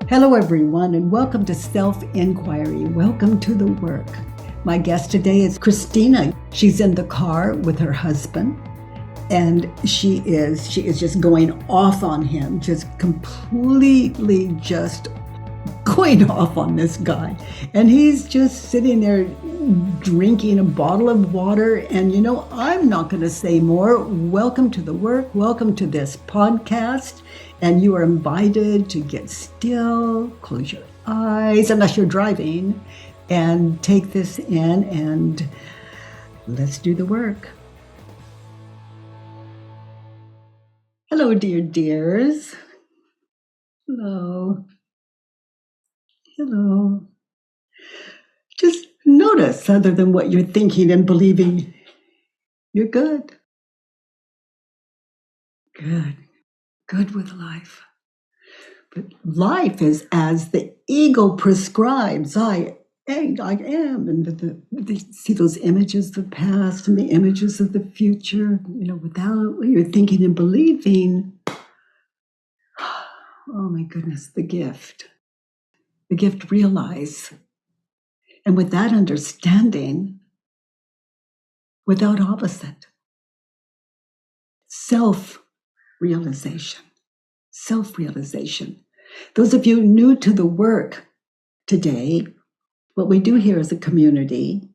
Hello, everyone, and welcome to Self-Inquiry. Welcome to the work. My guest today is Christina. She's in the car with her husband, and she is just going off on him, just completely just going off on this guy. And he's just sitting there drinking a bottle of water. And I'm not going to say more. Welcome to the work. Welcome to this podcast. And you are invited to get still, close your eyes, unless you're driving, and take this in, and let's do the work. Hello, dears. Hello. Just notice, other than what you're thinking and believing, you're good. Good with life. But life is as the ego prescribes. I am. And see those images of the past and the images of the future, without what you're thinking and believing. Oh my goodness, the gift realize. And with that understanding, without opposite, self-realization. Those of you new to the work today, what we do here as a community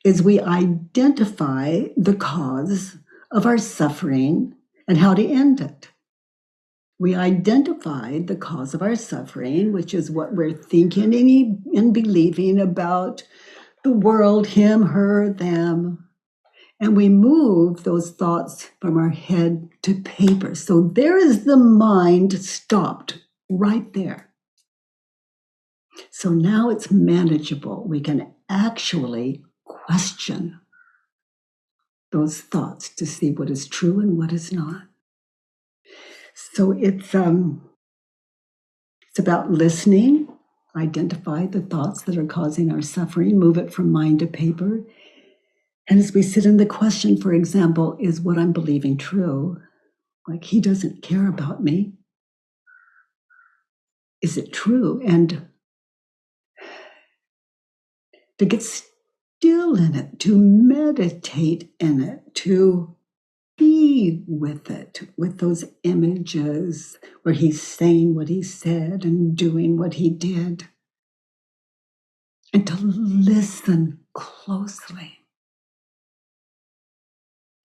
is we identify the cause of our suffering and how to end it. We identify the cause of our suffering, which is what we're thinking and believing about the world, him, her, them. And we move those thoughts from our head to paper. So there is the mind stopped right there. So now it's manageable. We can actually question those thoughts to see what is true and what is not. So it's about listening, identify the thoughts that are causing our suffering, move it from mind to paper. And as we sit in the question, for example, is what I'm believing true? Like, he doesn't care about me. Is it true? And to get still in it, to meditate in it, to be with it, with those images where he's saying what he said and doing what he did, and to listen closely.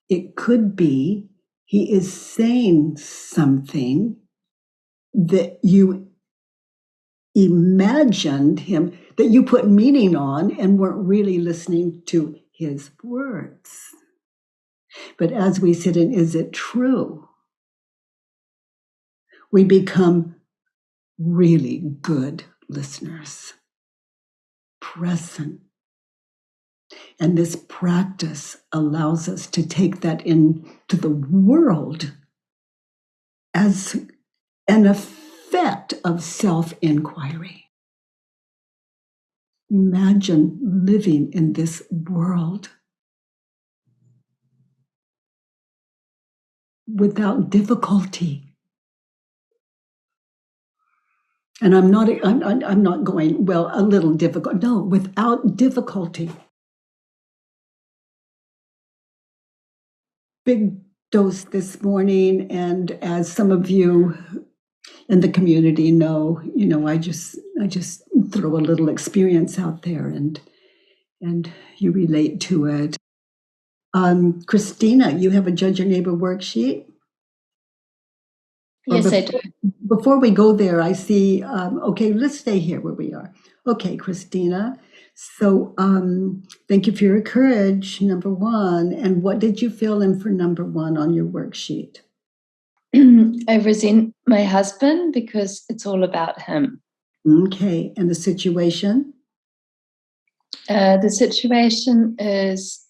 It could be he is saying something that you imagined him, that you put meaning on and weren't really listening to his words. But as we sit in, is it true? We become really good listeners, present. And this practice allows us to take that into the world as an effect of self-inquiry. Imagine living in this world without difficulty. And I'm not going, well, a little difficult. No, without difficulty. Big dose this morning, and as some of you in the community know, I just throw a little experience out there, and you relate to it. Christina, you have a Judge Your Neighbor worksheet? Yes, I do. Before we go there, I see, okay, let's stay here where we are. Okay, Christina. So thank you for your courage, number one. And what did you fill in for number one on your worksheet? I resent my husband because it's all about him. Okay, and the situation? The situation is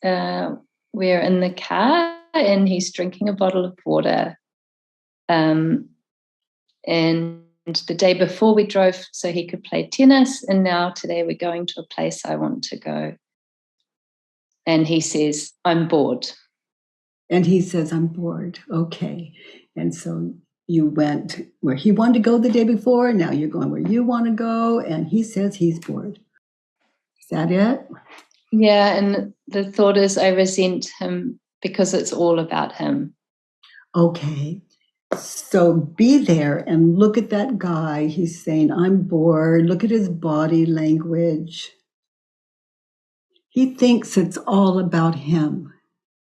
we're in the car and he's drinking a bottle of water. And the day before we drove so he could play tennis, and now today we're going to a place I want to go. And he says, I'm bored. And he says, I'm bored. Okay. And so You went where he wanted to go the day before, now you're going where you want to go, and he says he's bored. Is that it? Yeah, and the thought is I resent him because it's all about him. Okay. So be there and look at that guy. He's saying, I'm bored. Look at his body language. He thinks it's all about him.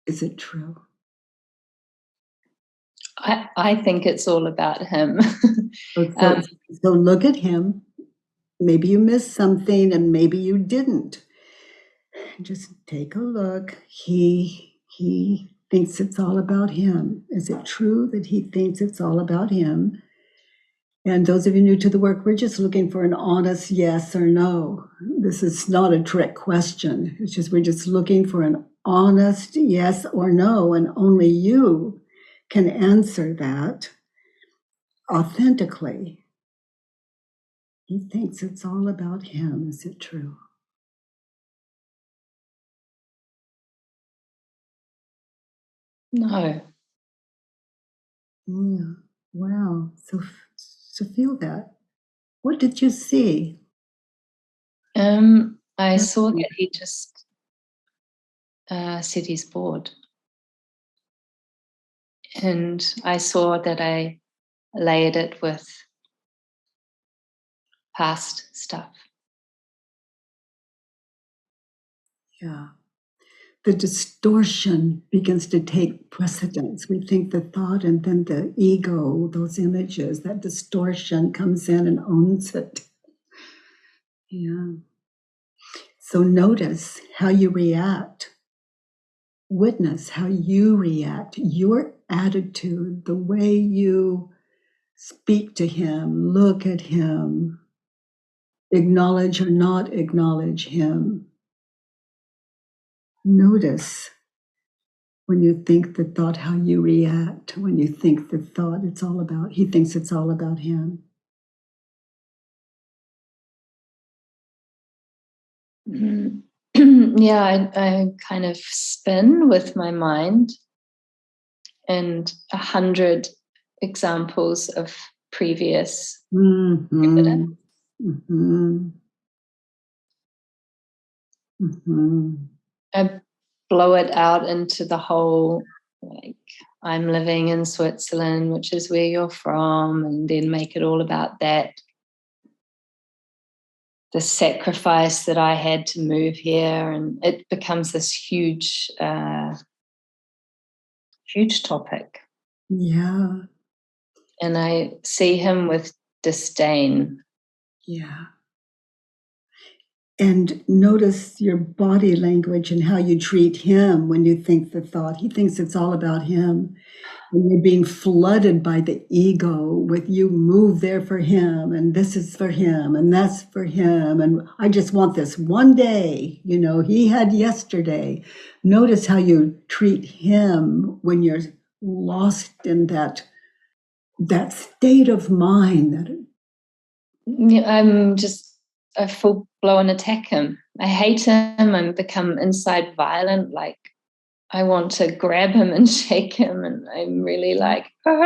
Is it true? I think it's all about him. So look at him. Maybe you missed something and maybe you didn't. Just take a look. He thinks it's all about him. Is it true that he thinks it's all about him? And those of you new to the work, we're just looking for an honest yes or no. This is not a trick question. It's just we're just looking for an honest yes or no, and only you can answer that authentically. He thinks it's all about him. Is it true? No. Yeah. Wow. So feel that. What did you see? I saw that he just said he's bored. And I saw that I layered it with past stuff. Yeah. The distortion begins to take precedence. We think the thought and then the ego, those images, that distortion comes in and owns it. Yeah. So notice how you react. Witness how you react, your attitude, the way you speak to him, look at him, acknowledge or not acknowledge him. Notice when you think the thought, how you react. When you think the thought, he thinks it's all about him. Yeah, I kind of spin with my mind and 100 examples of previous evidence. I blow it out into the whole, like, I'm living in Switzerland, which is where you're from, and then make it all about that. The sacrifice that I had to move here, and it becomes this huge, huge topic. Yeah. And I see him with disdain. Yeah. And notice your body language and how you treat him when you think the thought. He thinks it's all about him. And you're being flooded by the ego with you move there for him, and this is for him, and that's for him. And I just want this one day, he had yesterday. Notice how you treat him when you're lost in that state of mind. I'm just a full-blown attack him. I hate him and become inside violent, like I want to grab him and shake him, and I'm really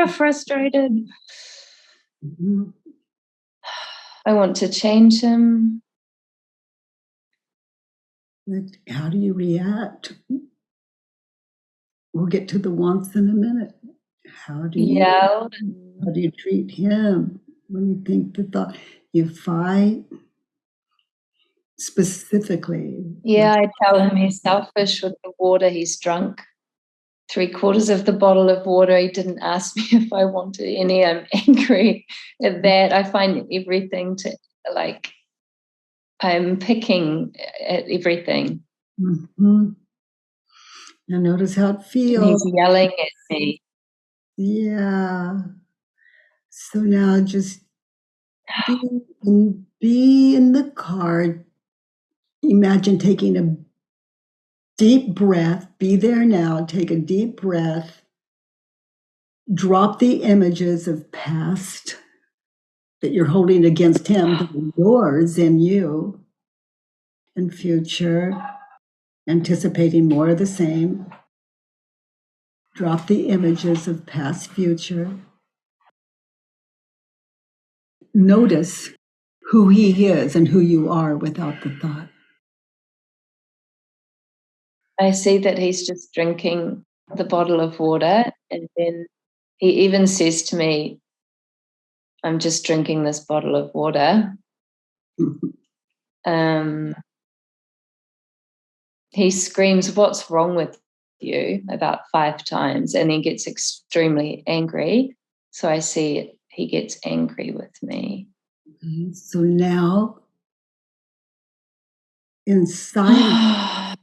frustrated. Mm-hmm. I want to change him. How do you react? We'll get to the wants in a minute. How do you treat him when you think the thought? You fight specifically. Yeah, I tell him he's selfish with the water. He's drunk 3/4 of the bottle of water. He didn't ask me if I wanted any. I'm angry at that. I find everything I'm picking at everything. Mm-hmm. Now notice how it feels. And he's yelling at me. Yeah. So now just be in the car. Imagine taking a deep breath. Be there now. Take a deep breath. Drop the images of past that you're holding against him, yours in you, and future, anticipating more of the same. Drop the images of past, future. notice who he is and who you are without the thought. I see that he's just drinking the bottle of water, and then he even says to me, I'm just drinking this bottle of water. He screams, "What's wrong with you?" about 5 times, and then gets extremely angry. So I see he gets angry with me. So now, in silence,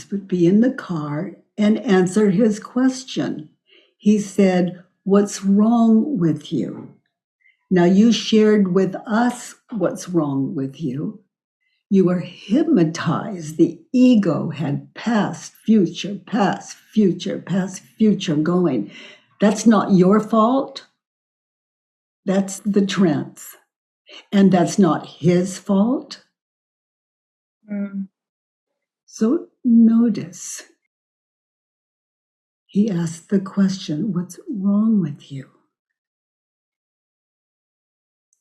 but be in the car and answer his question. He said, "What's wrong with you?" Now, you shared with us what's wrong with you. You were hypnotized. The ego had past, future, past, future, past, future going. That's not your fault. That's the trance. And that's not his fault. So notice. He asked the question, what's wrong with you?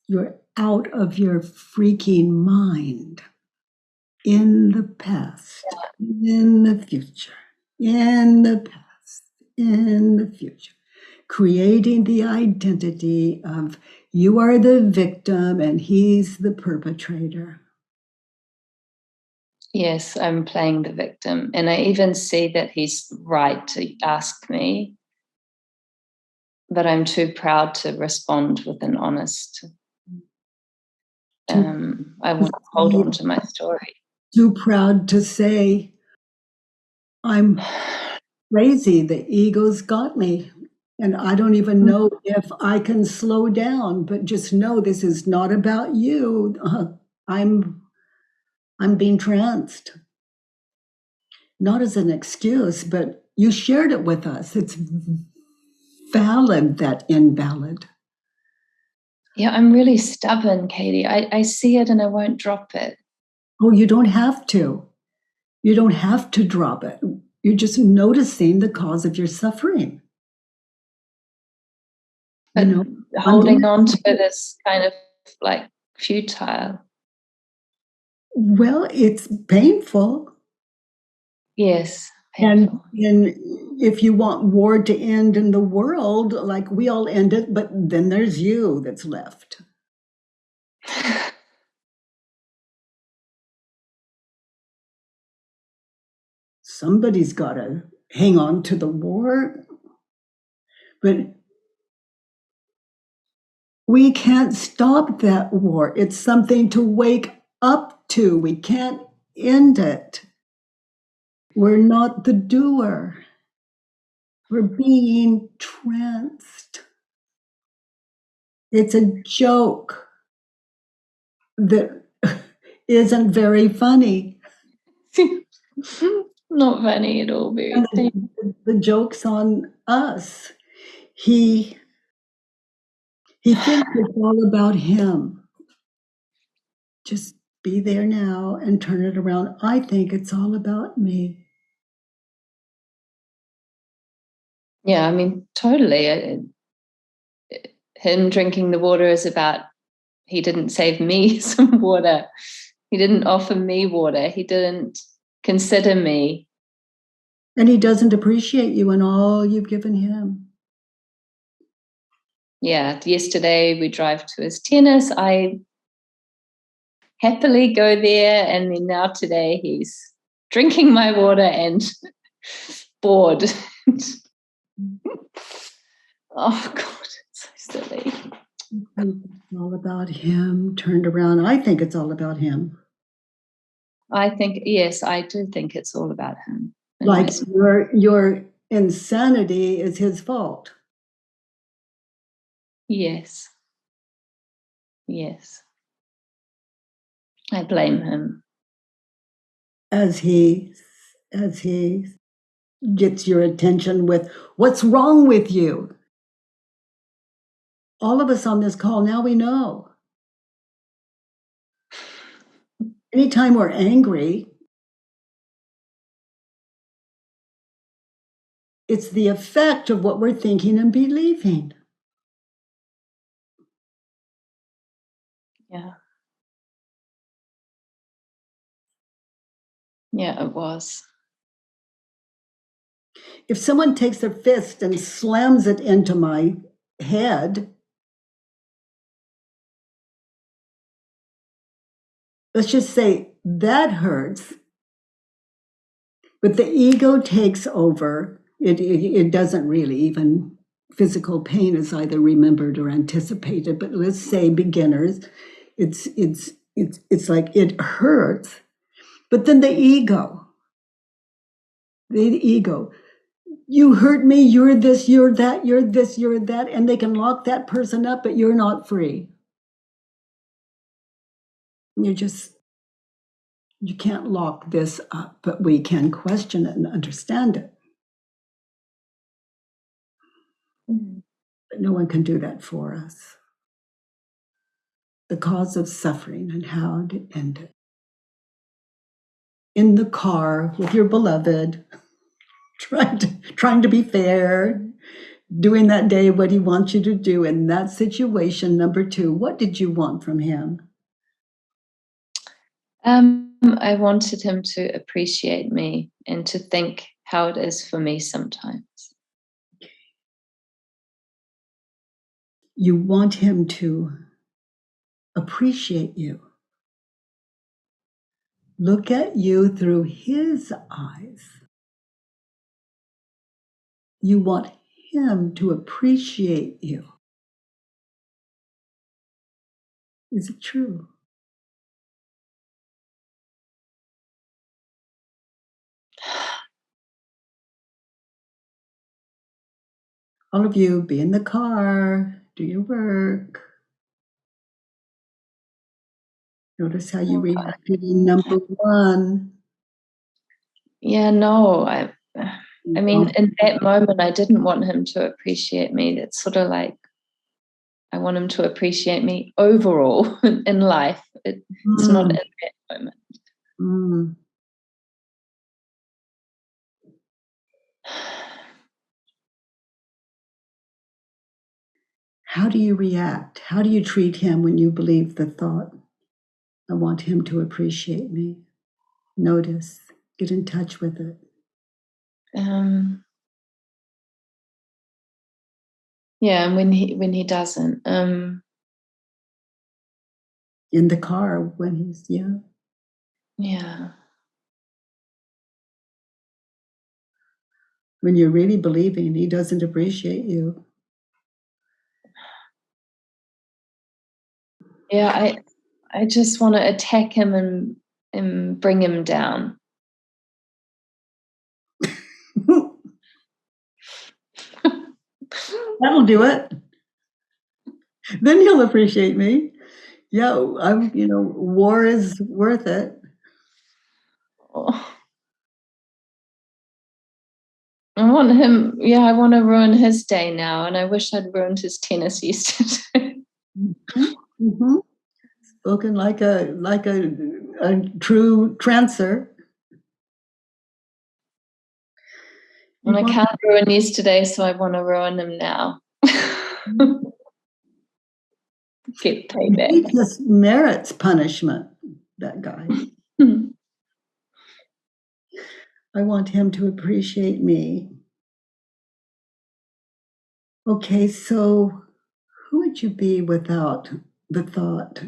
You're out of your freaking mind. In the past, in the future, in the past, in the future, creating the identity of you are the victim and he's the perpetrator. Yes, I'm playing the victim. And I even see that he's right to ask me, but I'm too proud to respond with an honest. I want to hold on to my story. Too proud to say, I'm crazy. The ego's got me. And I don't even know if I can slow down, but just know this is not about you. I'm being tranced. Not as an excuse, but you shared it with us. It's valid, that invalid. Yeah, I'm really stubborn, Katie. I see it and I won't drop it. Oh, you don't have to. You don't have to drop it. You're just noticing the cause of your suffering. But holding on to it is kind of like futile. Well, it's painful. Yes, painful. And if you want war to end in the world, like we all end it, but then there's you that's left. Somebody's got to hang on to the war. But we can't stop that war. It's something to wake up to. We can't end it. We're not the doer. We're being tranced. It's a joke that isn't very funny. Not funny at all, very the joke's on us. He thinks it's all about him. Just be there now and turn it around. I think it's all about me. Yeah, I mean, totally. Him drinking the water is about, he didn't save me some water. He didn't offer me water. He didn't consider me. And he doesn't appreciate you and all you've given him. Yeah, yesterday we drive to his tennis. I happily go there, and then now today he's drinking my water and bored. Oh God, it's so silly. It's all about him turned around. I think it's all about him. I think, yes, I do think it's all about him. Like your insanity is his fault. Yes. Yes. I blame him. As he gets your attention with what's wrong with you. All of us on this call, now we know. Anytime we're angry, it's the effect of what we're thinking and believing. Yeah. Yeah, it was. If someone takes their fist and slams it into my head, let's just say that hurts, but the ego takes over. It doesn't really even, physical pain is either remembered or anticipated, but let's say beginners, it's like it hurts, but then the ego, you hurt me, you're this, you're that, you're this, you're that, and they can lock that person up, but you're not free. You can't lock this up, but we can question it and understand it. But no one can do that for us. The cause of suffering and how to end it. In the car with your beloved, trying to be fair, doing that day what he wants you to do in that situation. Number 2, what did you want from him? I wanted him to appreciate me and to think how it is for me sometimes. You want him to appreciate you. Look at you through his eyes. You want him to appreciate you. Is it true? All of you, be in the car, do your work. Notice how you reacted in number 1. Yeah, no, I mean, in that moment, I didn't want him to appreciate me. It's sort of like, I want him to appreciate me overall in life. It's not in that moment. How do you react? How do you treat him when you believe the thought, I want him to appreciate me? Notice, get in touch with it. Yeah, and when he doesn't. In the car when he's, Yeah. When you're really believing he doesn't appreciate you. Yeah, I just want to attack him and bring him down. That'll do it. Then he'll appreciate me. Yeah, war is worth it. Oh. I want to ruin his day now, and I wish I'd ruined his tennis yesterday. Mm-hmm. Spoken like a true trancer. And I can't ruin yesterday, so I want to ruin him now. Get payback. He just merits punishment, that guy. I want him to appreciate me. Okay, so who would you be without the thought?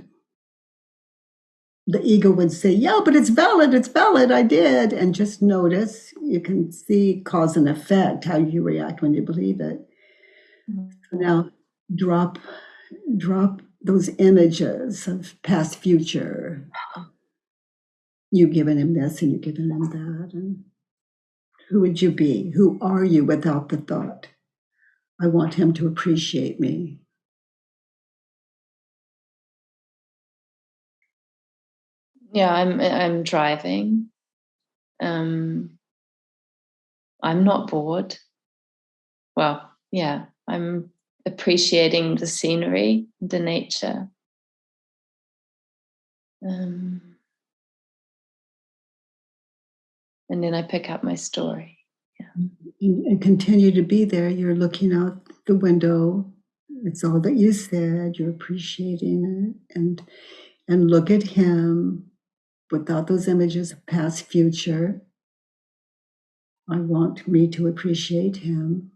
The ego would say, yeah, but it's valid, I did. And just notice, you can see cause and effect, how you react when you believe it. Now, drop those images of past, future. You've given him this and you've given him that. And who would you be? Who are you without the thought? I want him to appreciate me. Yeah, I'm driving. I'm not bored. Well, yeah, I'm appreciating the scenery, the nature. And then I pick up my story. Yeah. And continue to be there. You're looking out the window, It's all that you said. You're appreciating it. And look at him without those images of past, future. I want me to appreciate him.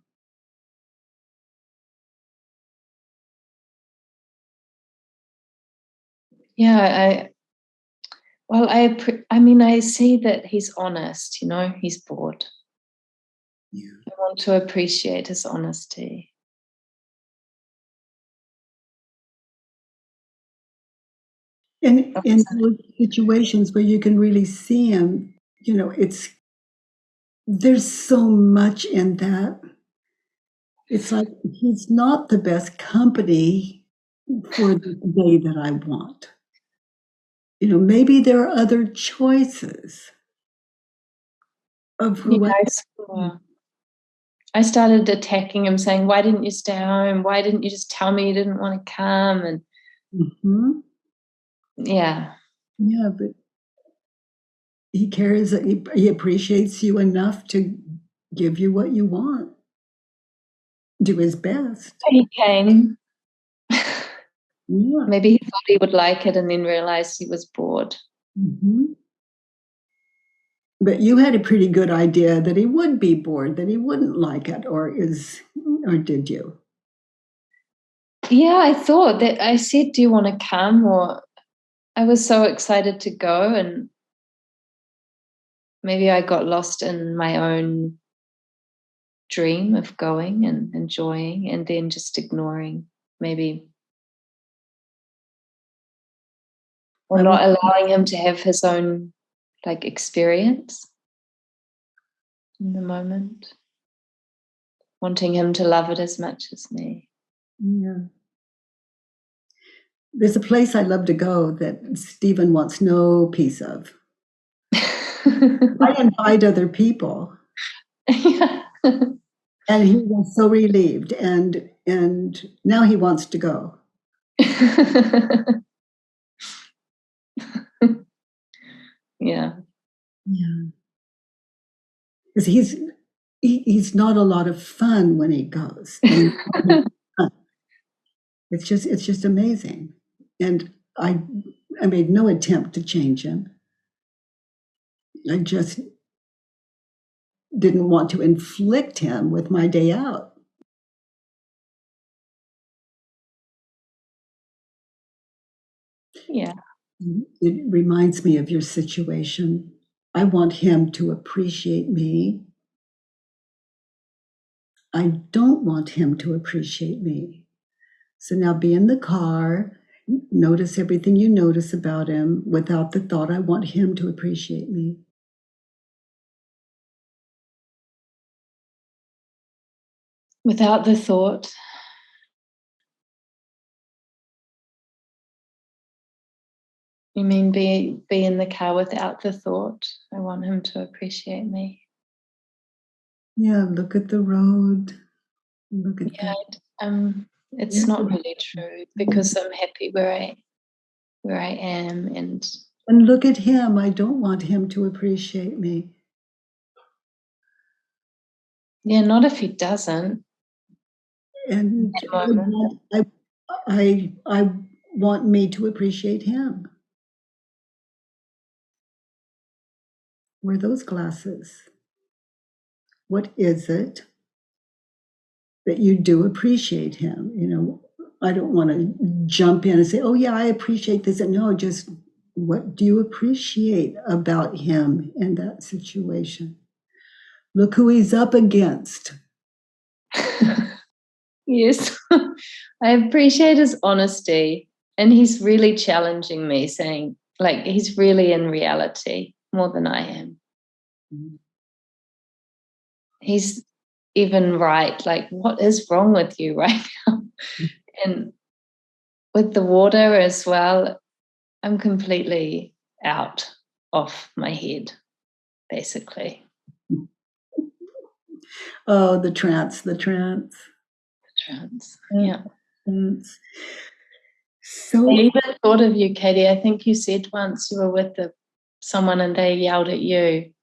Yeah, I see that he's honest, he's bored. Yeah. I want to appreciate his honesty. And in those situations where you can really see him, there's so much in that. It's like he's not the best company for the day that I want. Maybe there are other choices of who I started attacking him, saying, "Why didn't you stay home? Why didn't you just tell me you didn't want to come?" And yeah, but he cares, he appreciates you enough to give you what you want, do his best. he came. Yeah. Maybe he thought he would like it and then realized he was bored. But you had a pretty good idea that he would be bored, that he wouldn't like it, or did you? Yeah, I thought that. I said, "Do you want to come?" Or I was so excited to go, and maybe I got lost in my own dream of going and enjoying, and then just ignoring, maybe, or not allowing him to have his own experience in the moment, wanting him to love it as much as me. Yeah. There's a place I love to go that Stephen wants no piece of. I invite other people. Yeah. And he was so relieved, and now he wants to go. Yeah. Because he's not a lot of fun when he goes. It's just amazing. And I made no attempt to change him. I just didn't want to inflict him with my day out. Yeah. It reminds me of your situation. I want him to appreciate me. I don't want him to appreciate me. So now be in the car, notice everything you notice about him without the thought, I want him to appreciate me. Without the thought. You mean be in the car without the thought? I want him to appreciate me. Yeah, look at the road. Look at that. It's not really true, because I'm happy where I am, and look at him. I don't want him to appreciate me. yeah, not if he doesn't. And I want me to appreciate him. Wear those glasses. What is it that you do appreciate him? I don't want to jump in and say, oh yeah, I appreciate this. And no, just what do you appreciate about him in that situation? Look who he's up against. Yes. I appreciate his honesty, and he's really challenging me, saying, he's really in reality more than I am. He's even right, what is wrong with you right now? And with the water as well, I'm completely out of my head, basically. Oh, the trance. Yeah. So I even thought of you, Katie. I think you said once you were with someone and they yelled at you.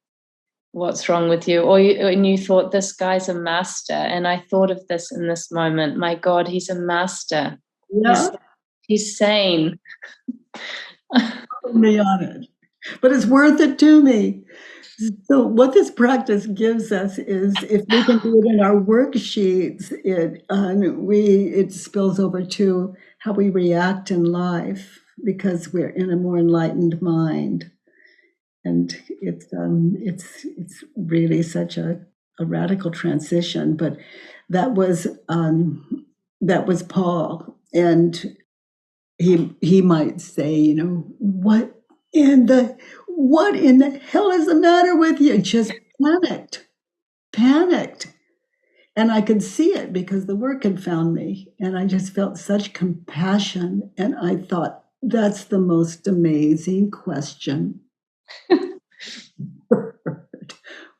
what's wrong with you? And you thought, this guy's a master. And I thought of this in this moment. My God, he's a master. Yeah. He's sane. Put me on it. But it's worth it to me. So what this practice gives us is, if we can do it in our worksheets, it spills over to how we react in life, because we're in a more enlightened mind, and it's really such a radical transition. But that was Paul, and he might say, what in the hell is the matter with you? Just panicked. And I could see it because the work had found me. And I just felt such compassion. And I thought, that's the most amazing question.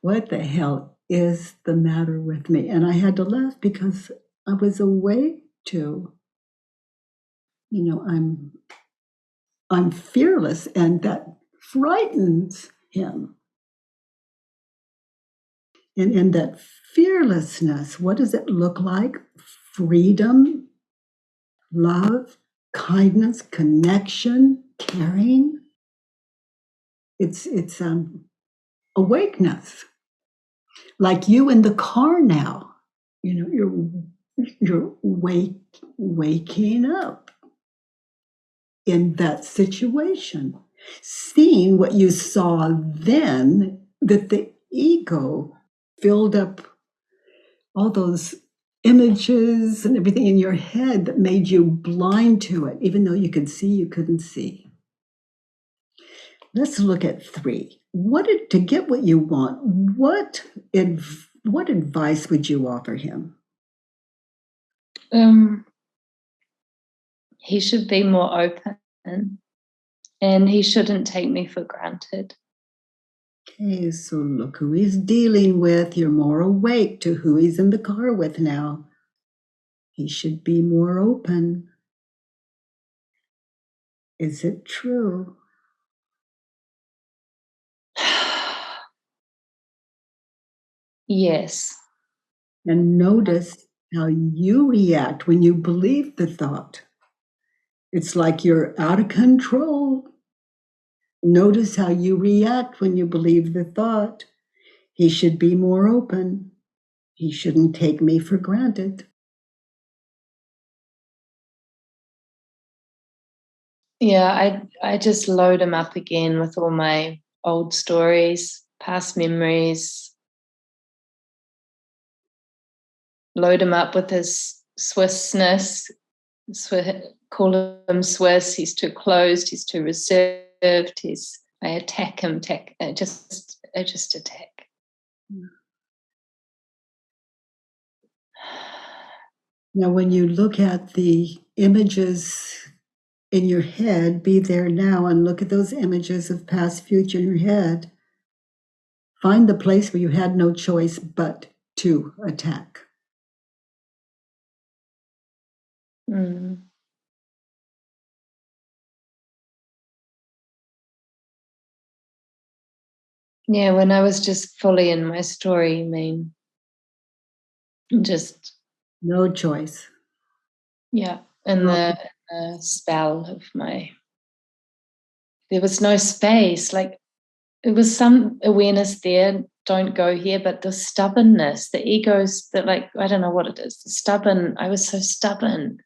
What the hell is the matter with me? And I had to laugh because I was awake to, I'm fearless, and that frightens him. And in that fearlessness, what does it look like? Freedom, love, kindness, connection, caring. It's awakeness. Like you in the car now, you're waking up in that situation, seeing what you saw then, that the ego filled up all those images and everything in your head that made you blind to it, even though you could see, you couldn't see. Let's look at 3. To get what you want, what advice would you offer him? He should be more open, and he shouldn't take me for granted. Okay, so look who he's dealing with. You're more awake to who he's in the car with now. He should be more open. Is it true? Yes. And notice how you react when you believe the thought. It's like you're out of control. Notice how you react when you believe the thought. He should be more open. He shouldn't take me for granted. Yeah, I just load him up again with all my old stories, past memories. Load him up with his Swissness. Call him Swiss. He's too closed. He's too reserved. I attack him. I just attack. Now, when you look at the images in your head, be there now and look at those images of past, future in your head. Find the place where you had no choice but to attack. Mm. Yeah, when I was just fully in my story, you mean? Just no choice. Yeah, and the spell of there was no space. Like, it was some awareness there, don't go here, but the stubbornness, the egos that, like, I don't know what it is, I was so stubborn,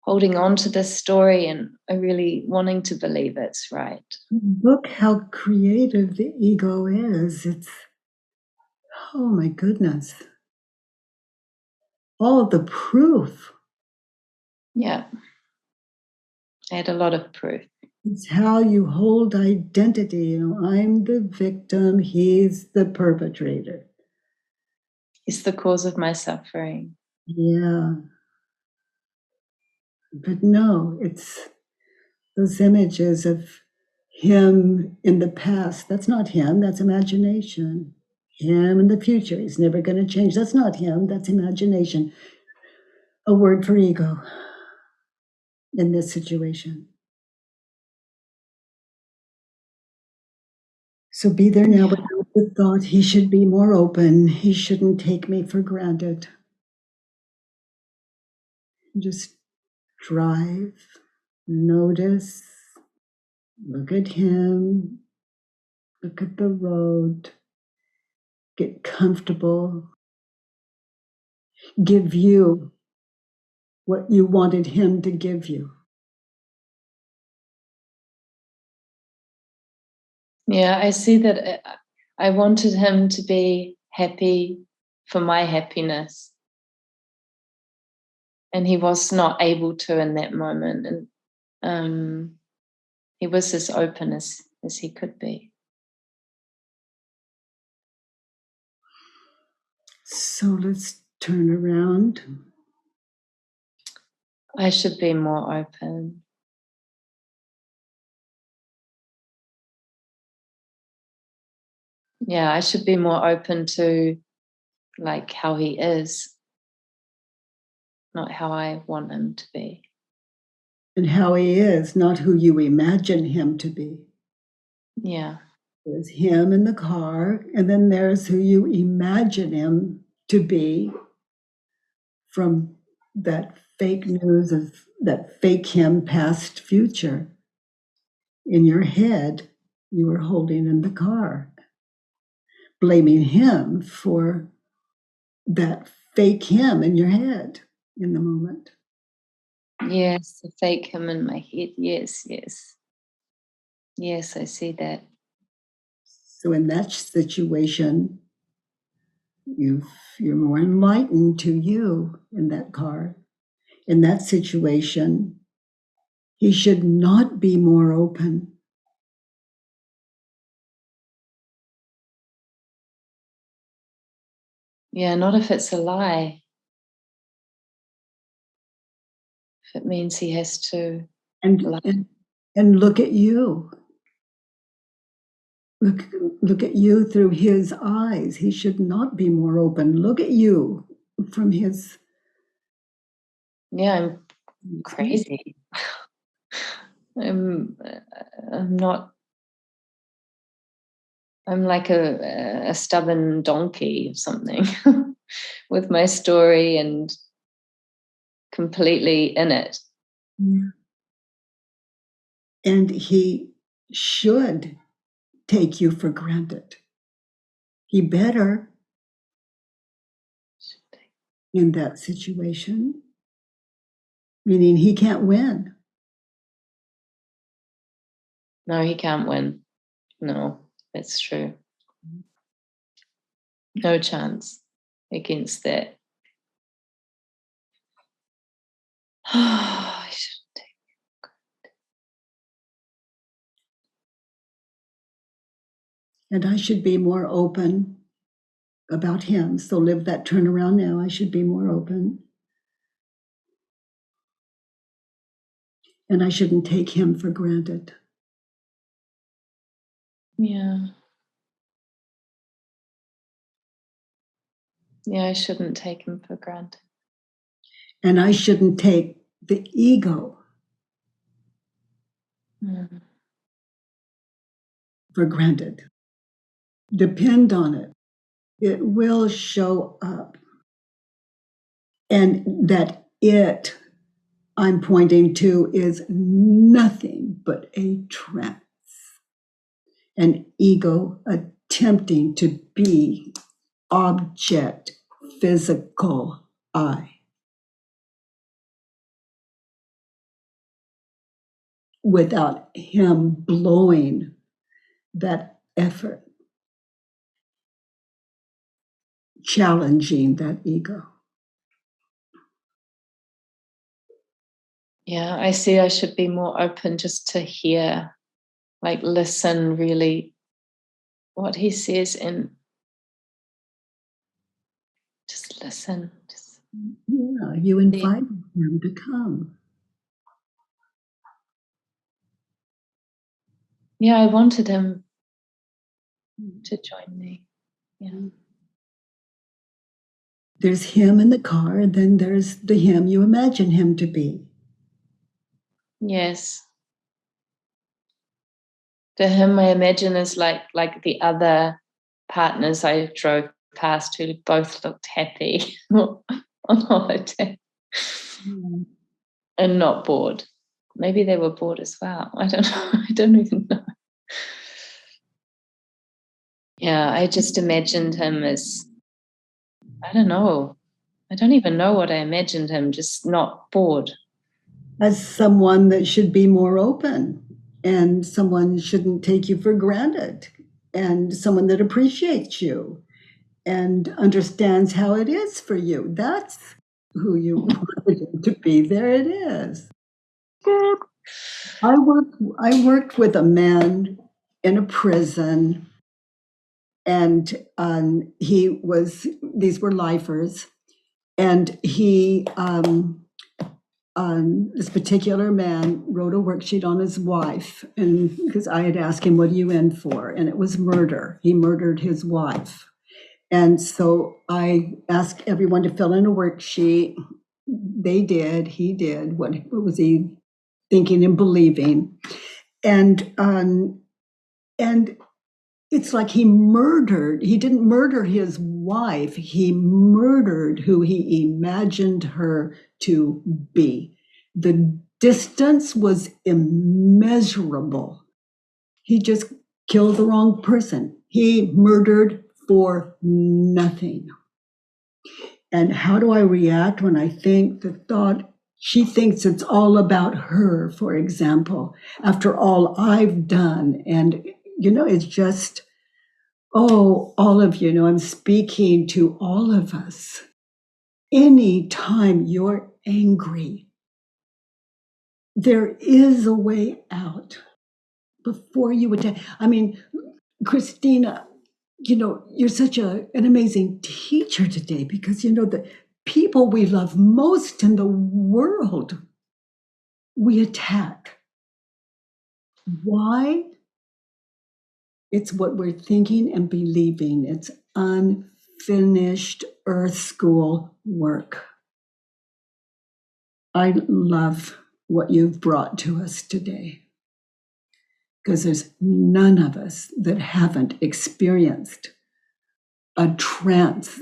holding on to this story and I really wanting to believe it's right. Look how creative the ego is. Oh my goodness. All of the proof. Yeah. I had a lot of proof. It's how you hold identity. I'm the victim, he's the perpetrator. He's the cause of my suffering. Yeah. But no, it's those images of him in the past. That's not him, that's imagination. Him in the future, he's never going to change. That's not him, that's imagination. A word for ego in this situation. So be there now, The thought, he should be more open. He shouldn't take me for granted. Just drive, notice, look at him, look at the road, get comfortable, give you what you wanted him to give you. Yeah, I see that I wanted him to be happy for my happiness. And he was not able to in that moment. And he was as open as he could be. So let's turn around. I should be more open. Yeah, I should be more open to like how he is, not how I want him to be. And how he is, not who you imagine him to be. Yeah. There's him in the car, and then there's who you imagine him to be from that fake news of that fake him past future. In your head, you were holding in the car, blaming him for that fake him in your head in the moment. Yes, the fake him in my head. Yes, yes. Yes, I see that. So in that situation, you're more enlightened to you in that car. In that situation, he should not be more open. Yeah, not if it's a lie. If it means he has to lie. And look at you. Look at you through his eyes. He should not be more open. Look at you from his. Yeah, I'm crazy. I'm not. I'm like a stubborn donkey or something with my story and completely in it. Yeah. And he should take you for granted. He better in that situation, meaning he can't win. No, he can't win. No, that's true. No chance against that. I shouldn't take. And I should be more open about him. So live that turnaround now. I should be more open. And I shouldn't take him for granted. Yeah. Yeah, I shouldn't take him for granted. And I shouldn't take the ego for granted. Depend on it. It will show up. And that it I'm pointing to is nothing but a trance. An ego attempting to be object, physical I. Without him blowing that effort, challenging that ego. Yeah, I see I should be more open just to hear, like listen really what he says and just listen. Yeah, you invite him to come. Yeah, I wanted him to join me. Yeah. There's him in the car, and then there's the him you imagine him to be. Yes. To him, I imagine is like the other partners I drove past who both looked happy on holiday and not bored. Maybe they were bored as well. I don't know. I don't even know. Yeah, I just imagined him as, I don't know. I don't even know what I imagined him, just not bored. As someone that should be more open, and someone shouldn't take you for granted, and someone that appreciates you and understands how it is for you. That's who you wanted him to be. There it is. I worked with a man in a prison, and these were lifers, and this particular man wrote a worksheet on his wife, and because I had asked him, what are you in for? And it was murder. He murdered his wife. And so I asked everyone to fill in a worksheet. They did. He did. What was he thinking and believing? And it's like he didn't murder his wife. He murdered who he imagined her to be. The distance was immeasurable. He just killed the wrong person. He murdered for nothing. And how do I react when I think the thought, she thinks it's all about her, for example, after all I've done. And, it's just, all of you, I'm speaking to all of us. Anytime you're angry, there is a way out before you attack. I mean, Christina, you're such an amazing teacher today, because, the people we love most in the world, we attack. Why? It's what we're thinking and believing. It's unfinished earth school work. I love what you've brought to us today, because there's none of us that haven't experienced a trance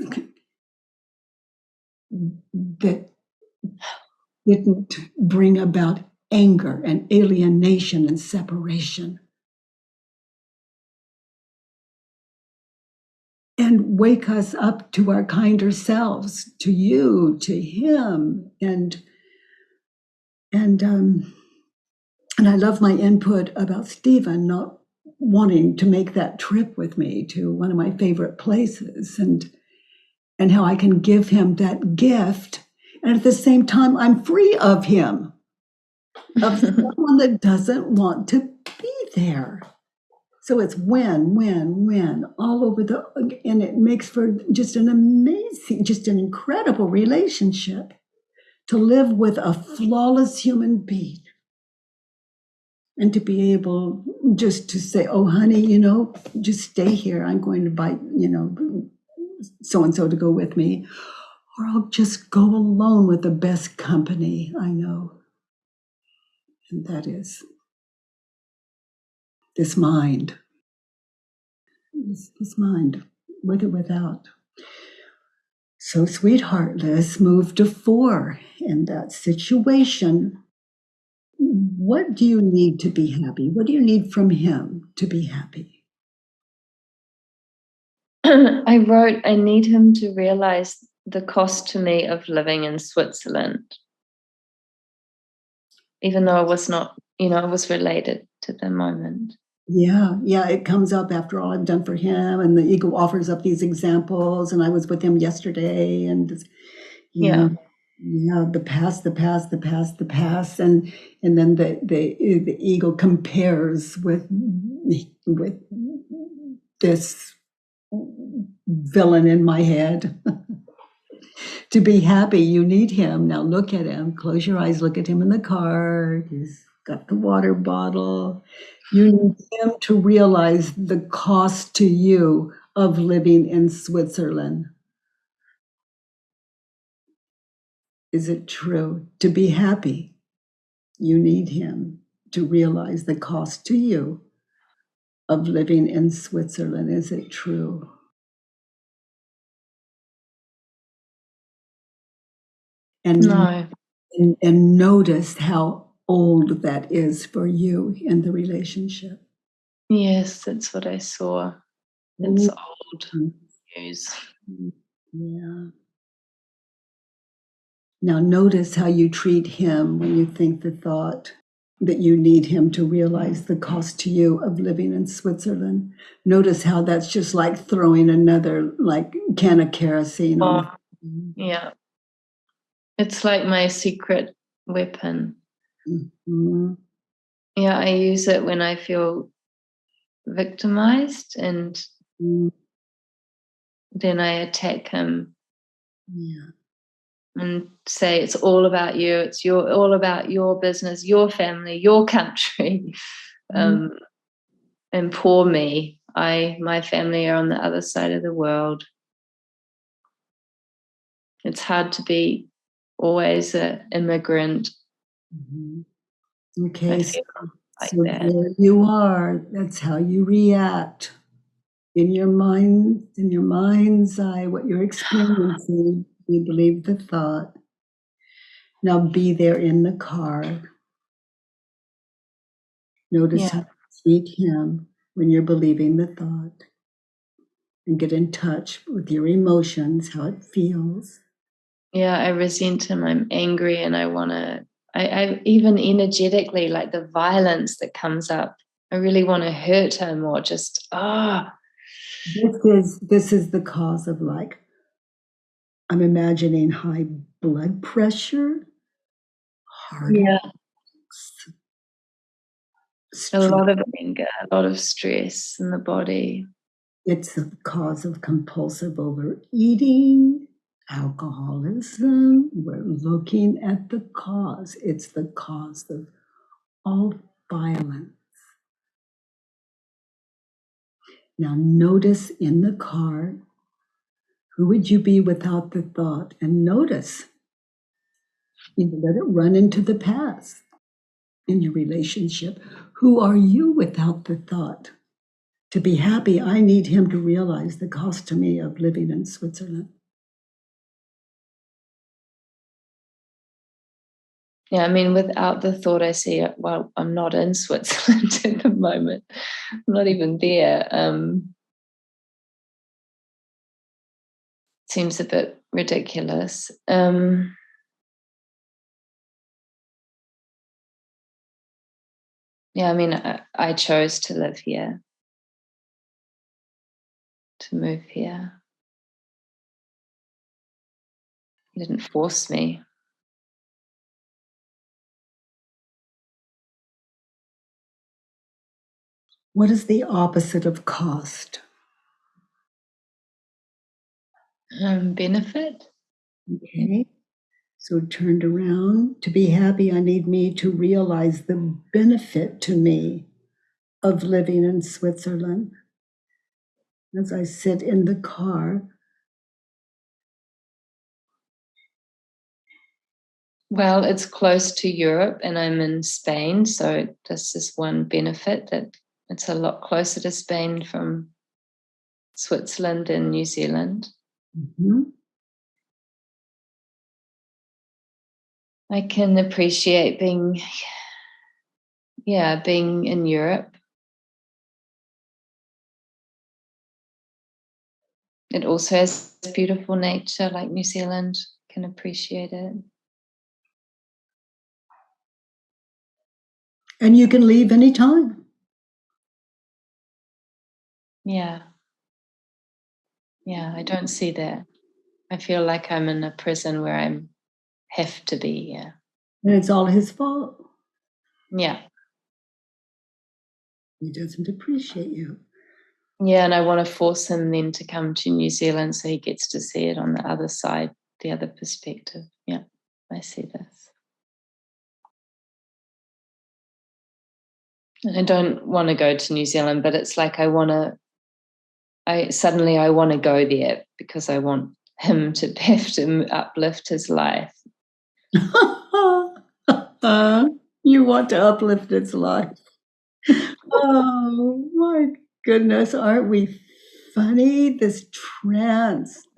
that didn't bring about anger and alienation and separation, and wake us up to our kinder selves, to you, to him. And I love my input about Stephen not wanting to make that trip with me to one of my favorite places, and how I can give him that gift, and at the same time I'm free of him, of someone that doesn't want to be there. So it's win all over and it makes for just an amazing, just an incredible relationship, to live with a flawless human being, and to be able just to say, oh, honey, just stay here. I'm going to invite, so-and-so to go with me, or I'll just go alone with the best company I know. And that is this mind, this mind, with or without. So, sweetheart, let's move to 4 in that situation. What do you need to be happy? What do you need from him to be happy? I wrote, I need him to realize the cost to me of living in Switzerland, even though it was not, it was related to the moment. Yeah, it comes up after all I've done for him, and the ego offers up these examples, and I was with him yesterday, and the past, and then the ego compares with this villain in my head. To be happy, you need him. Now look at him. Close your eyes. Look at him in the car. He's got the water bottle. You need him to realize the cost to you of living in Switzerland. Is it true? To be happy, you need him to realize the cost to you of living in Switzerland. Is it true? And, No. and notice how old that is for you in the relationship. Yes, that's what I saw. It's Ooh. old news. Yeah. Now notice how you treat him when you think the thought that you need him to realize the cost to you of living in Switzerland. Notice how that's just like throwing another like can of kerosene on the Yeah. It's like my secret weapon. Mhm. Yeah, I use it when I feel victimized, and Mhm. then I attack him Yeah. and say it's all about you. It's all about your business, your family, your country. Mhm. And poor me. My family are on the other side of the world. It's hard to be always an immigrant. Mhm. I Okay, feel like so that. there you are. That's how you react in your mind, in your mind's eye, what you're experiencing. You believe the thought. Now be there in the car. Notice how Yeah. you treat him when you're believing the thought and get in touch with your emotions, how it feels. Yeah, I resent him. I'm angry, and I even energetically, like the violence that comes up, I really want to hurt him, or just, This is the cause of like, I'm imagining high blood pressure, heart yeah, a stress. lot of anger, a lot of stress in the body. It's the cause of compulsive overeating, alcoholism. We're looking at the cause. It's the cause of all violence. Now, notice in the car, who would you be without the thought? And notice, let it run into the past in your relationship. Who are you without the thought? To be happy, I need him to realize the cost to me of living in Switzerland. Yeah, I mean, without the thought, I see, well, I'm not in Switzerland at the moment. I'm not even there. Seems a bit ridiculous. Yeah, I mean, I chose to live here, to move here. He didn't force me. What is the opposite of cost? Benefit? Okay. So turned around. To be happy, I need me to realize the benefit to me of living in Switzerland. As I sit in the car, Well, it's close to Europe, and I'm in Spain, so this is one benefit, that it's a lot closer to Spain from Switzerland and New Zealand. mhm, I can appreciate being in Europe. It also has beautiful nature like New Zealand. Can appreciate it. and you can leave anytime. Yeah. Yeah, I don't see that. I feel like I'm in a prison where I have to be. Yeah. And it's all his fault. Yeah. He doesn't appreciate you. Yeah, and I want to force him then to come to New Zealand so he gets to see it on the other side, the other perspective. Yeah, I see this. And I don't want to go to New Zealand, but it's like I suddenly want to go there because I want him to have to uplift his life. You want to uplift its life. Oh my goodness, aren't we funny? This trance.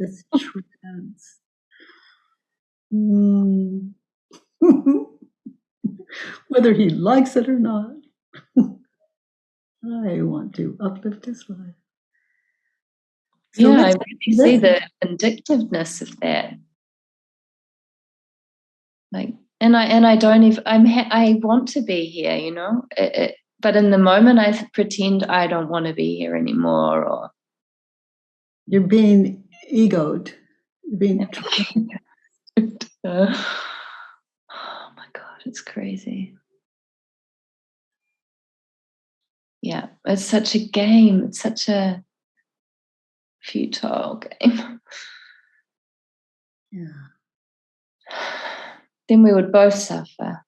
whether he likes it or not. I want to uplift his life. So yeah, I really see the vindictiveness of that. Like, and I don't even, I want to be here, you know, but in the moment I pretend I don't want to be here anymore, or you're being egoed. You're being oh my God, it's crazy. Yeah, it's such a game. It's such a futile game. Yeah. Then we would both suffer.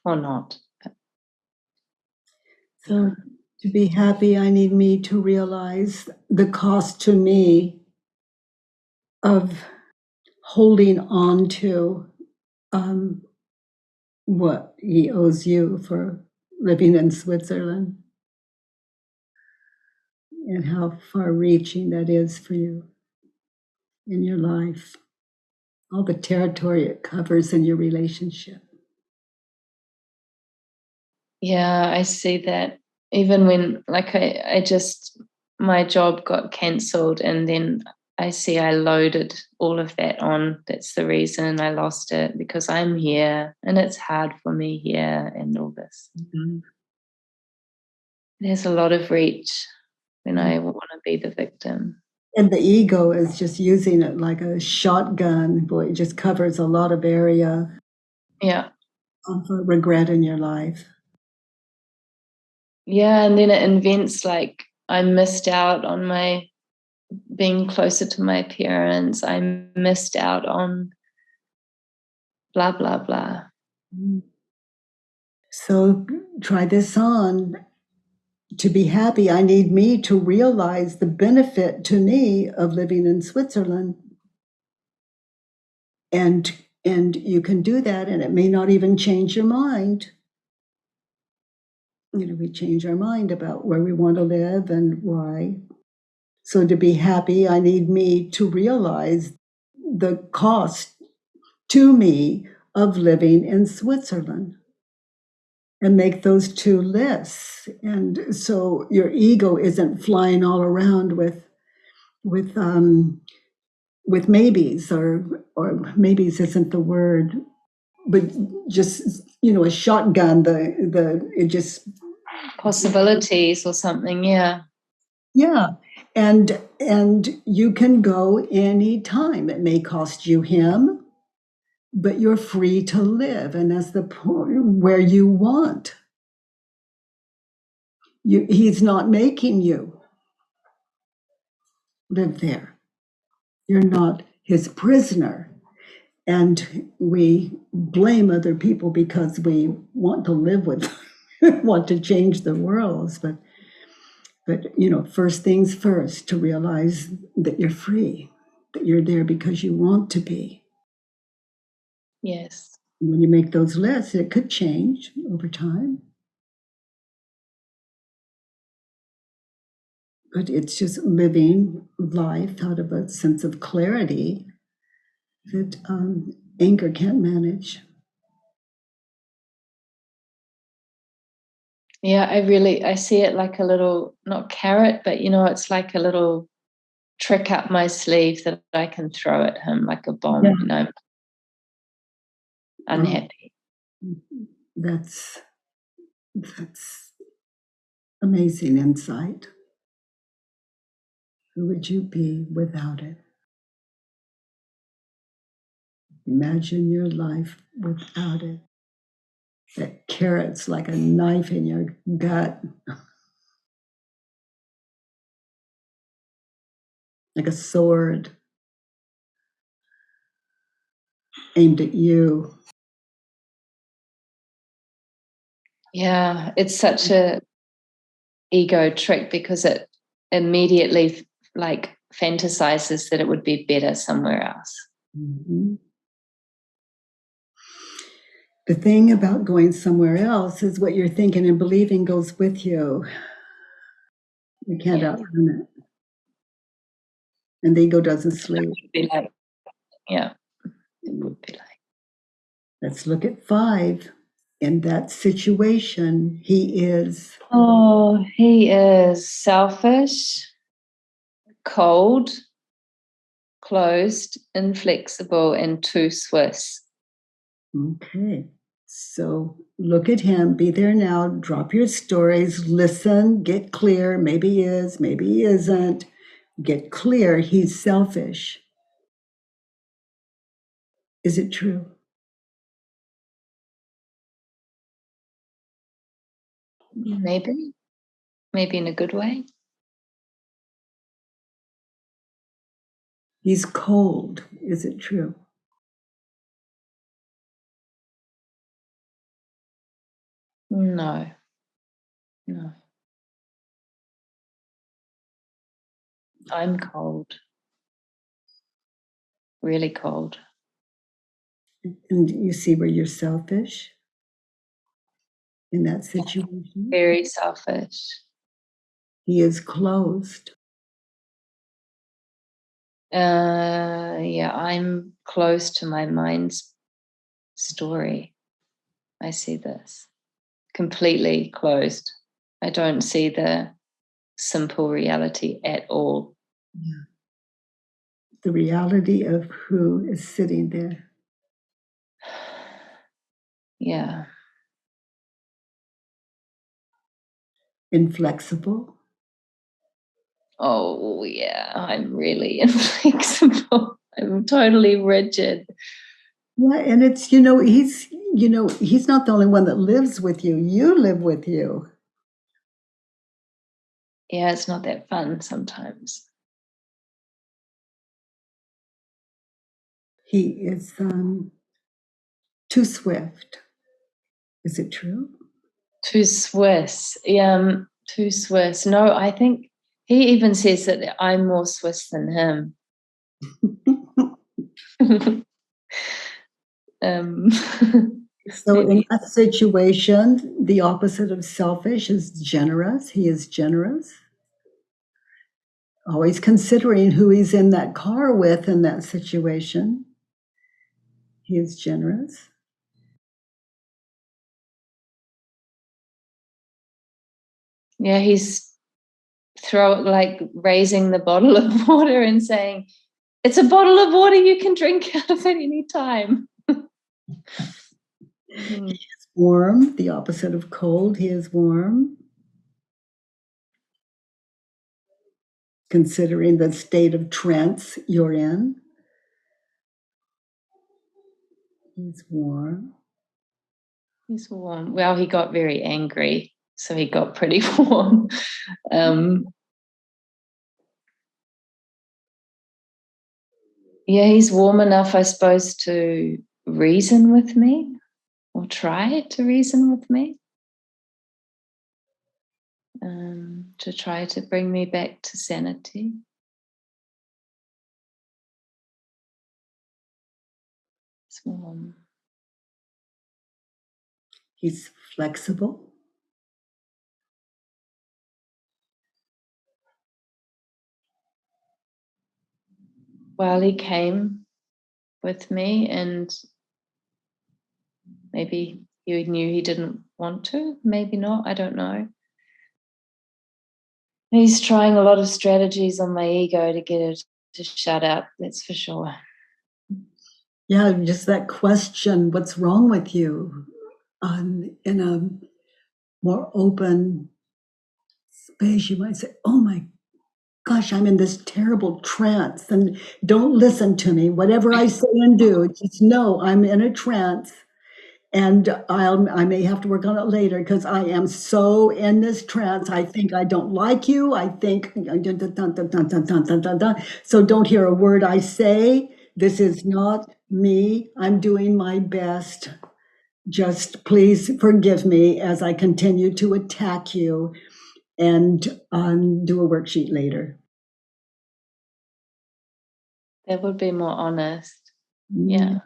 Or not. So to be happy, I need me to realize the cost to me of holding on to what he owes you for living in Switzerland, and how far reaching that is for you in your life, all the territory it covers in your relationship. Yeah, I see that. Even when, like, I just, my job got cancelled, and then I see I loaded all of that on. That's the reason I lost it, because I'm here and it's hard for me here and all this. Mm-hmm. There's a lot of reach when I want to be the victim. And the ego is just using it like a shotgun. Boy, it just covers a lot of area Yeah. of regret in your life. Yeah, and then it invents like I missed out on my being closer to my parents. I missed out on blah, blah, blah. So try this on. To be happy, I need me to realize the benefit to me of living in Switzerland. And you can do that, and it may not even change your mind. You know, we change our mind about where we want to live and why. So to be happy, I need me to realize the cost to me of living in Switzerland, and make those two lists. And so your ego isn't flying all around with maybes, or maybes isn't the word, but just, you know, a shotgun, it just Possibilities or something, yeah. yeah. And you can go anytime. It may cost you him, but you're free to live, and that's the point, where you want. He's not making you live there. You're not his prisoner. And we blame other people because we want to live with, want to change the world. But you know, first things first, to realize that you're free, that you're there because you want to be. Yes. When you make those lists, it could change over time. But it's just living life out of a sense of clarity that anger can't manage. Yeah, I see it like a little, not carrot, but you know, it's like a little trick up my sleeve that I can throw at him like a bomb, Yeah. you know. Unhappy. That's amazing insight. Who would you be without it? Imagine your life without it. That carrot's like a knife in your gut, like a sword aimed at you. Yeah, it's such a ego trick, because it immediately like fantasizes that it would be better somewhere else. Mm-hmm. The thing about going somewhere else is what you're thinking and believing goes with you. You can't outrun it. And the ego doesn't sleep. Be like, yeah. it would be like. Let's look at 5. In that situation, he is. Oh, he is selfish, cold, closed, inflexible, and too Swiss. Okay. So look at him, be there now, drop your stories, listen, get clear. Maybe he is, maybe he isn't. Get clear. He's selfish. Is it true? Maybe in a good way. He's cold. Is it true? No. I'm cold. Really cold. And you see where you're selfish in that situation? Very selfish. He is closed. Yeah, I'm close to my mind's story. I see this completely closed. I don't see the simple reality at all. Yeah. The reality of who is sitting there. Yeah. Inflexible. Oh, yeah. I'm really inflexible. I'm totally rigid. Yeah, and it's, he's not the only one that lives with you. You live with you. Yeah, it's not that fun sometimes. He is too swift. Is it true? Too Swiss. Yeah, too Swiss. No, I think he even says that I'm more Swiss than him. So in Maybe. that situation, the opposite of selfish is generous. He is generous. Always considering who he's in that car with in that situation. He is generous. Yeah, he's raising the bottle of water and saying, it's a bottle of water, you can drink out of it any time. He is warm, the opposite of cold. He is warm. Considering the state of trance you're in. He's warm. He's warm. Well, he got very angry, so he got pretty warm. Yeah, he's warm enough, I suppose, to reason with me or try to reason with me, to try to bring me back to sanity. It's warm. He's flexible. Well, he came with me and maybe he knew he didn't want to, maybe not, I don't know. He's trying a lot of strategies on my ego to get it to shut up, that's for sure. Yeah, just that question, what's wrong with you? In a more open space, you might say, oh my gosh, I'm in this terrible trance. And don't listen to me. Whatever I say and do, just know I'm in a trance. And I may have to work on it later because I am so in this trance. I think I don't like you. I think, so don't hear a word I say. This is not me. I'm doing my best. Just please forgive me as I continue to attack you and do a worksheet later. That would be more honest. Yeah.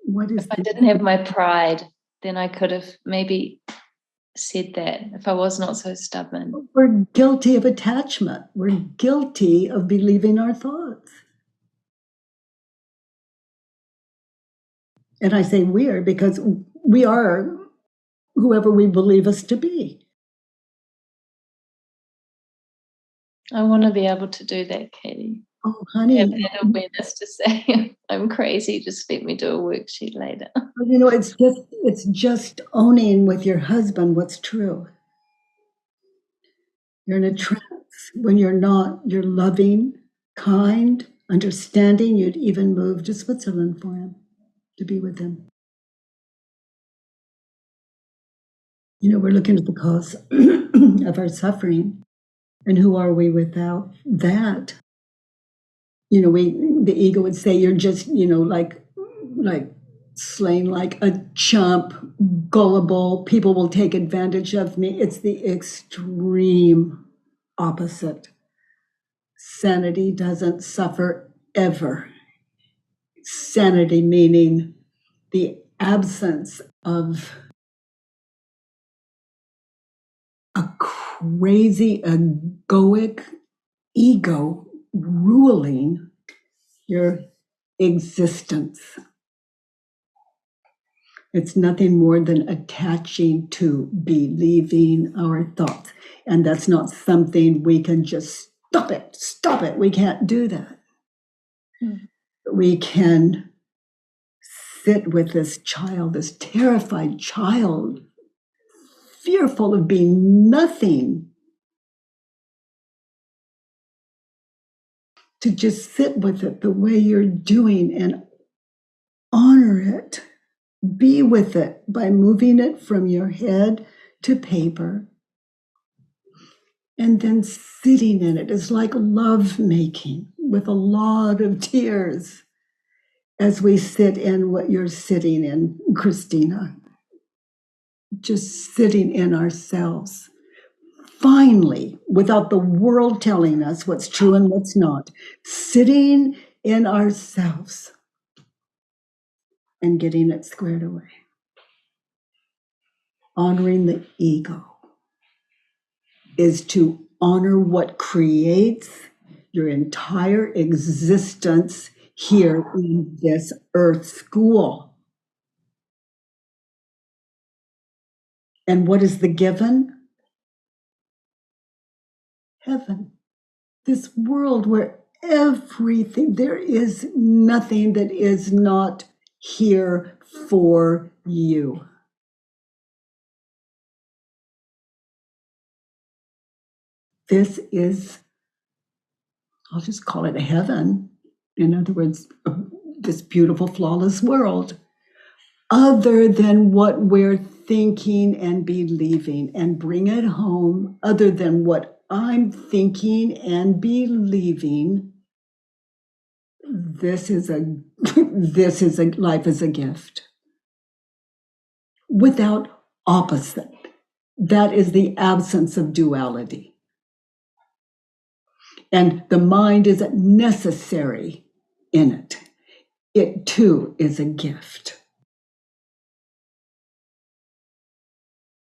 What is if I didn't have my pride, then I could have maybe said that if I was not so stubborn. We're guilty of attachment. We're guilty of believing our thoughts. And I say we're because we are whoever we believe us to be. I want to be able to do that, Katie. Oh, honey. Have that awareness to say, I'm crazy, just let me do a worksheet later. You know, it's just owning with your husband what's true. You're in a trance. When you're not, you're loving, kind, understanding. You'd even move to Switzerland for him, to be with him. You know, we're looking at the cause of our suffering. And who are we without that? You know, the ego would say you're just, you know, like slain like a chump, gullible, people will take advantage of me. It's the extreme opposite. Sanity doesn't suffer ever. Sanity meaning the absence of a crazy egoic ego ruling your existence. It's nothing more than attaching to believing our thoughts. And that's not something we can just stop it. We can't do that. We can sit with this child, this terrified child, fearful of being nothing, to just sit with it the way you're doing and honor it. Be with it by moving it from your head to paper. And then sitting in it is like love making with a lot of tears as we sit in what you're sitting in, Christina. Just sitting in ourselves. Finally, without the world telling us what's true and what's not, sitting in ourselves and getting it squared away. Honoring the ego is to honor what creates your entire existence here in this earth school. And what is the given? Heaven. This world where everything, there is nothing that is not here for you. This is, I'll just call it a heaven. In other words, this beautiful, flawless world, other than what we're thinking and believing, and bring it home, other than what I'm thinking and believing. This is a life is a gift without opposite. That is the absence of duality. And the mind isn't necessary in it. It too is a gift.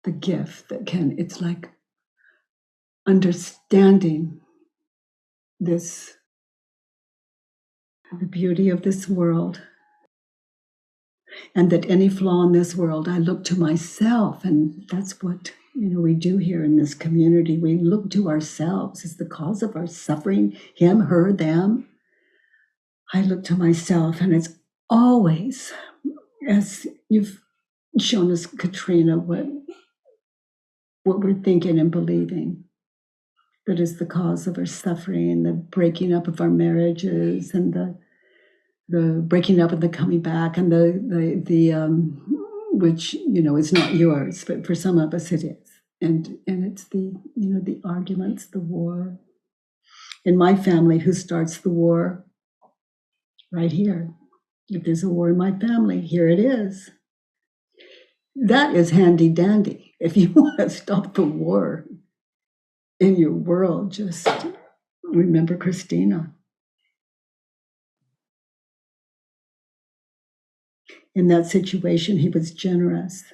The gift that can, it's like understanding this, the beauty of this world. And that any flaw in this world, I look to myself. And that's what, we do here in this community. We look to ourselves as the cause of our suffering, him, her, them. I look to myself, and it's always, as you've shown us, Katrina, what we're thinking and believing that is the cause of our suffering, the breaking up of our marriages, and the breaking up and the coming back, and the which is not yours, but for some of us it is, and it's the arguments, the war. In my family, who starts the war? Right here. If there's a war in my family, here it is. That is handy dandy. If you want to stop the war in your world, just remember Christina. In that situation, he was generous.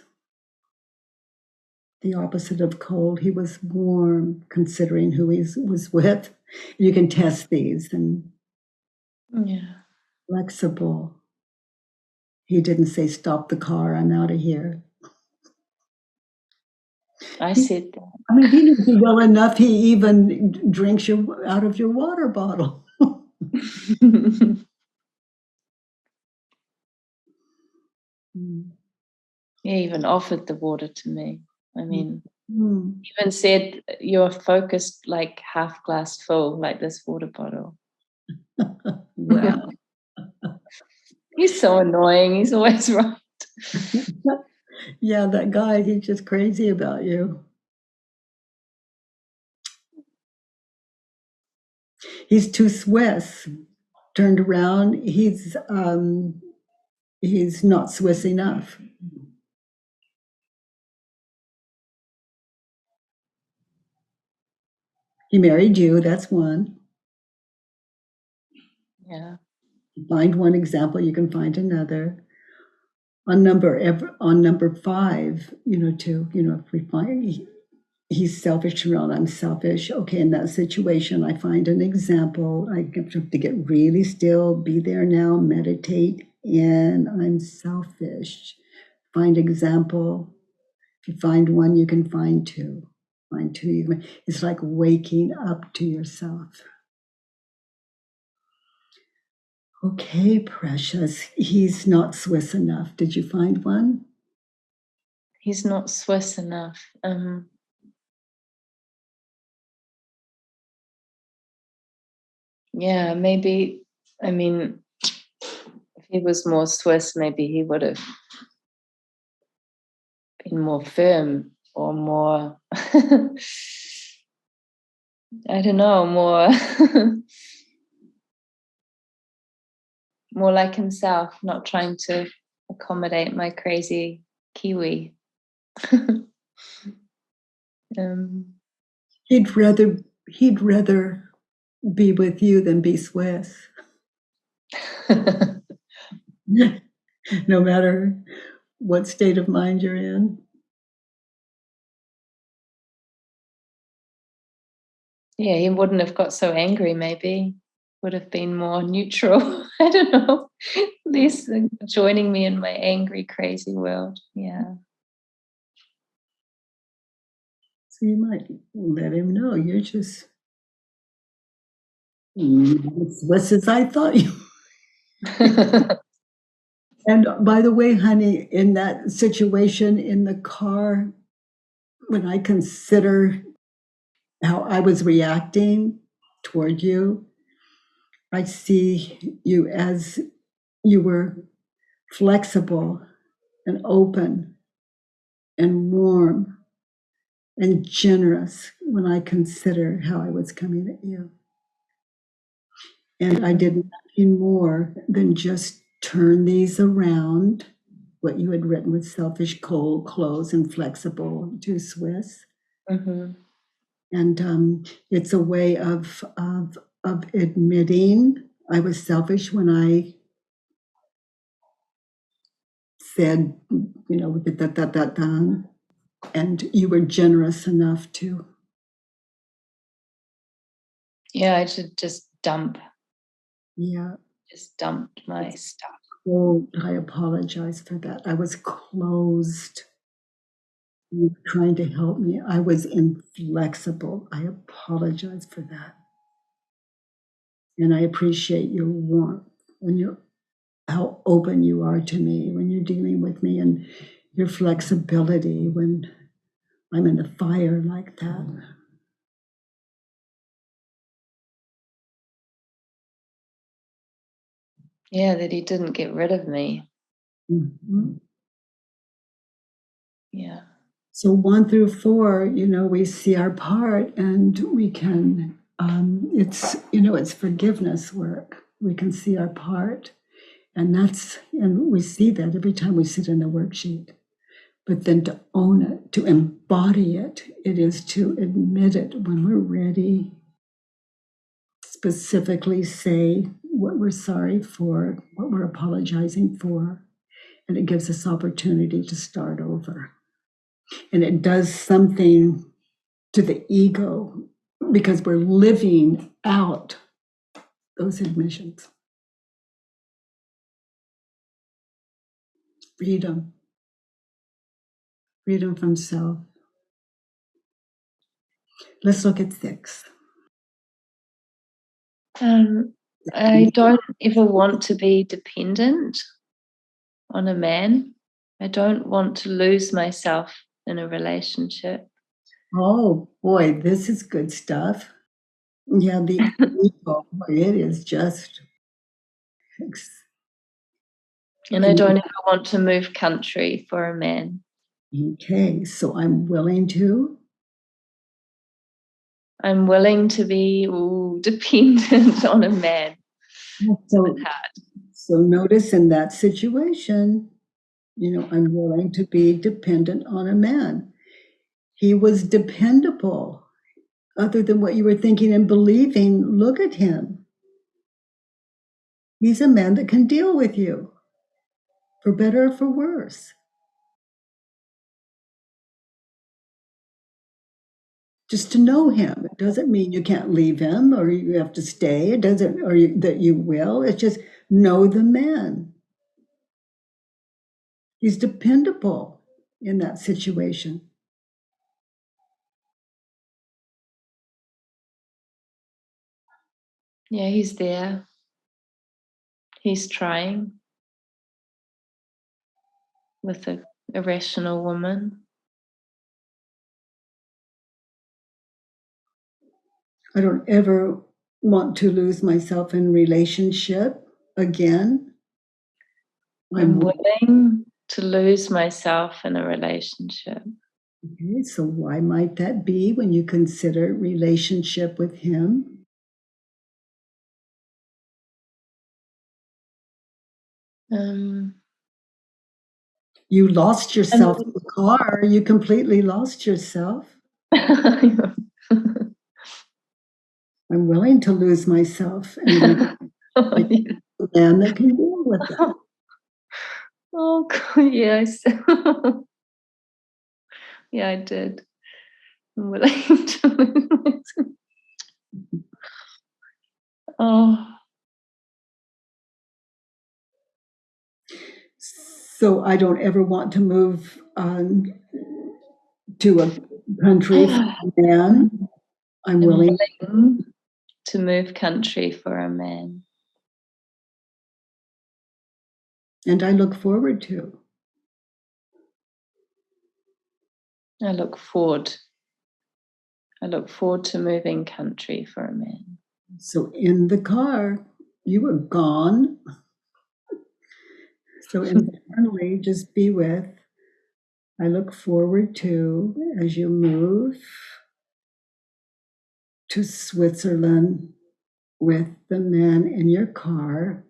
The opposite of cold, he was warm, considering who he was with. You can test these, and flexible. He didn't say, stop the car, I'm out of here. I said that. I mean, he didn't do well enough. He even drinks out of your water bottle. He even offered the water to me. I mean, Mm. even said, you're focused like half glass full, like this water bottle. Wow. He's so annoying. He's always right. Yeah, that guy, he's just crazy about you. He's too Swiss. Turned around, he's not Swiss enough. He married you, that's one. Yeah. Find one example, you can find another. On number 5, if we find he's selfish around, I'm selfish. Okay, in that situation, I find an example. I have to get really still, be there now, meditate in, I'm selfish. Find example. If you find one, you can find two. Find two. It's like waking up to yourself. Okay, precious. He's not Swiss enough. Did you find one? He's not Swiss enough. Yeah, maybe, I mean, if he was more Swiss, maybe he would have been more firm or more, I don't know, more more like himself, not trying to accommodate my crazy Kiwi. He'd rather be with you than be Swiss. No matter what state of mind you're in. Yeah, he wouldn't have got so angry, maybe. Would have been more neutral. I don't know. Less joining me in my angry, crazy world. Yeah. So you might let him know you're just Swiss as I thought you. And by the way, honey, in that situation in the car, when I consider how I was reacting toward you, I see you as you were flexible and open and warm and generous when I consider how I was coming at you. And I did nothing more than just turn these around. What you had written was selfish, cold, close, and flexible to Swiss. Mm-hmm. And it's a way of admitting I was selfish when I said, that, and you were generous enough to. Yeah, I should just dump. Yeah. Just dumped my stuff. Oh, I apologize for that. I was closed. You were trying to help me. I was inflexible. I apologize for that. And I appreciate your warmth and how open you are to me when you're dealing with me, and your flexibility when I'm in the fire like that. Yeah, that he didn't get rid of me. Mm-hmm. Yeah. So 1 through 4, we see our part, and we can, it's forgiveness work. We can see our part, and we see that every time we sit in the worksheet. But then to own it, to embody it, it is to admit it when we're ready, specifically say what we're sorry for, what we're apologizing for, and it gives us opportunity to start over. And it does something to the ego because we're living out those admissions. Freedom. Freedom from self. Let's look at 6. I don't ever want to be dependent on a man. I don't want to lose myself in a relationship. Oh boy, this is good stuff. Yeah, the ego, it is just. And I don't ever want to move country for a man. Okay, so I'm willing to. I'm willing to be dependent on a man. So notice in that situation, I'm willing to be dependent on a man. He was dependable. Other than what you were thinking and believing, look at him. He's a man that can deal with you, for better or for worse. Just to know him. It doesn't mean you can't leave him or you have to stay. It doesn't, that you will. It's just know the man. He's dependable in that situation. Yeah, he's there. He's trying with a irrational woman. I don't ever want to lose myself in relationship again. I'm willing to lose myself in a relationship. Okay, so why might that be when you consider relationship with him? You lost yourself in the car. You completely lost yourself. I'm willing to lose myself and the man that can deal with it. Oh, yes. Yeah, I did. I'm willing to lose myself. Oh. So I don't ever want to move to a country for a man. I'm willing to move country for a man. And I look forward to. I look forward to moving country for a man. So in the car, you were gone. So internally, just be with. I look forward to, as you move to Switzerland with the man in your car.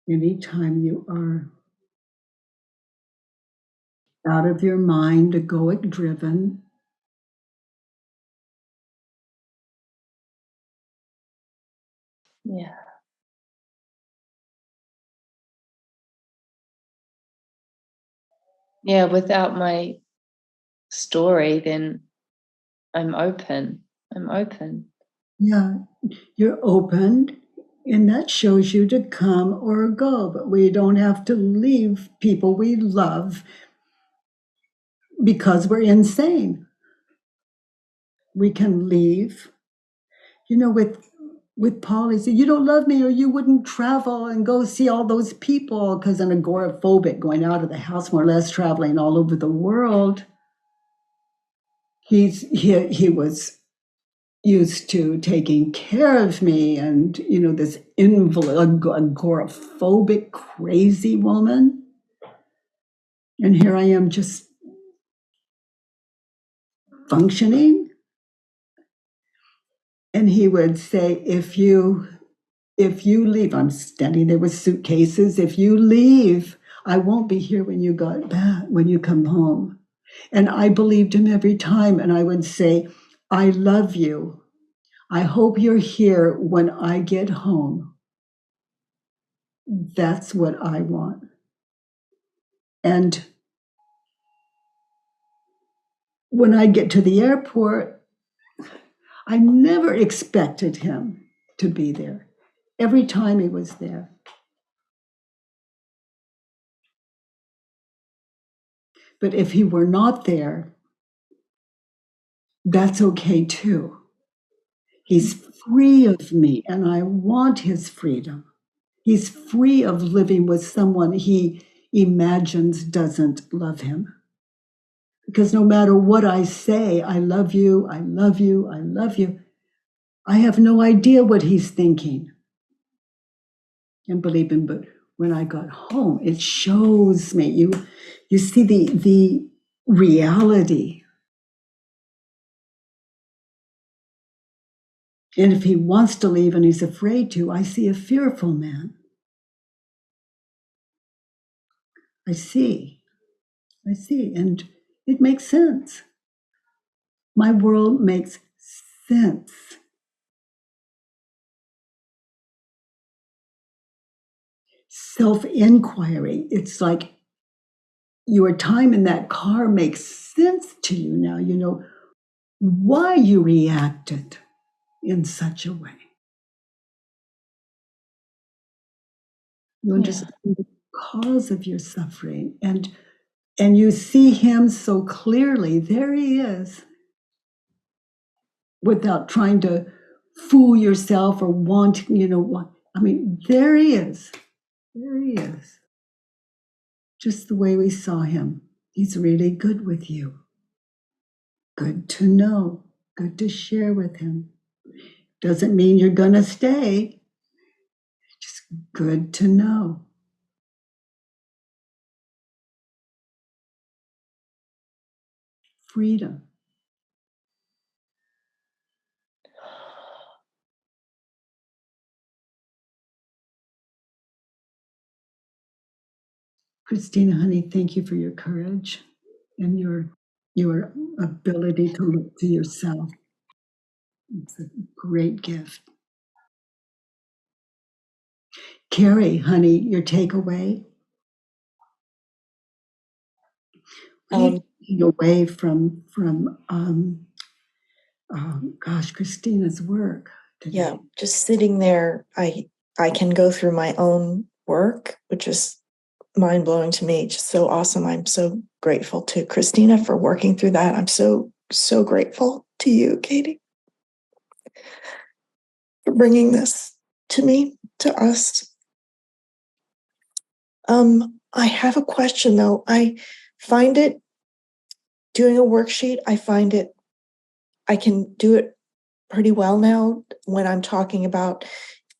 Anytime you are out of your mind, egoic driven, yeah. Yeah, without my story, then I'm open. Yeah, you're open, and that shows you to come or go, but we don't have to leave people we love because we're insane. We can leave. With Paul, he said, you don't love me or you wouldn't travel and go see all those people, because I'm agoraphobic, going out of the house more or less, traveling all over the world. He was used to taking care of me, and this invalid, agoraphobic, crazy woman. And here I am just functioning. And he would say, if you leave, I'm standing there with suitcases. If you leave, I won't be here when you come home. And I believed him every time. And I would say, I love you. I hope you're here when I get home. That's what I want. And when I get to the airport, I never expected him to be there. Every time he was there. But if he were not there, that's okay too. He's free of me, and I want his freedom. He's free of living with someone he imagines doesn't love him. Because no matter what I say, I love you, I love you, I love you, I have no idea what he's thinking. And believe me, but when I got home, it shows me, you see the reality. And if he wants to leave and he's afraid to, I see a fearful man. I see, and it makes sense. My world makes sense. Self-inquiry, it's like your time in that car makes sense to you now. You know why you reacted in such a way. You understand the cause of your suffering, and you see him so clearly. There he is, without trying to fool yourself or want, what. I mean, there he is. There he is. Just the way we saw him. He's really good with you. Good to know. Good to share with him. Doesn't mean you're going to stay. Just good to know. Freedom. Christina, honey, thank you for your courage and your ability to look to yourself. It's a great gift. Carrie, honey, your takeaway? Taking away from gosh, Christina's work today. Yeah, just sitting there, I can go through my own work, which is mind-blowing to me. Just so awesome. I'm so grateful to Christina for working through that. I'm so grateful to you, Katie, for bringing this to me, to us. I have a question though. I find it, doing a worksheet, I can do it pretty well now when I'm talking about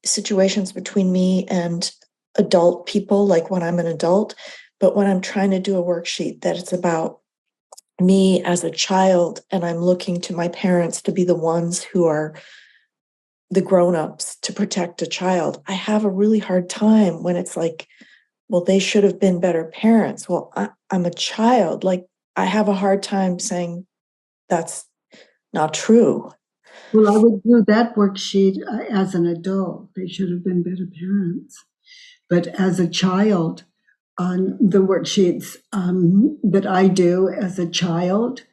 situations between me and adult people, like when I'm an adult. But when I'm trying to do a worksheet that it's about me as a child, and I'm looking to my parents to be the ones who are the grown-ups to protect a child, I have a really hard time when it's like, well, they should have been better parents. Well, I'm a child. Like, I have a hard time saying that's not true. Well, I would do that worksheet as an adult. They should have been better parents. But as a child, on the worksheets that I do as a child,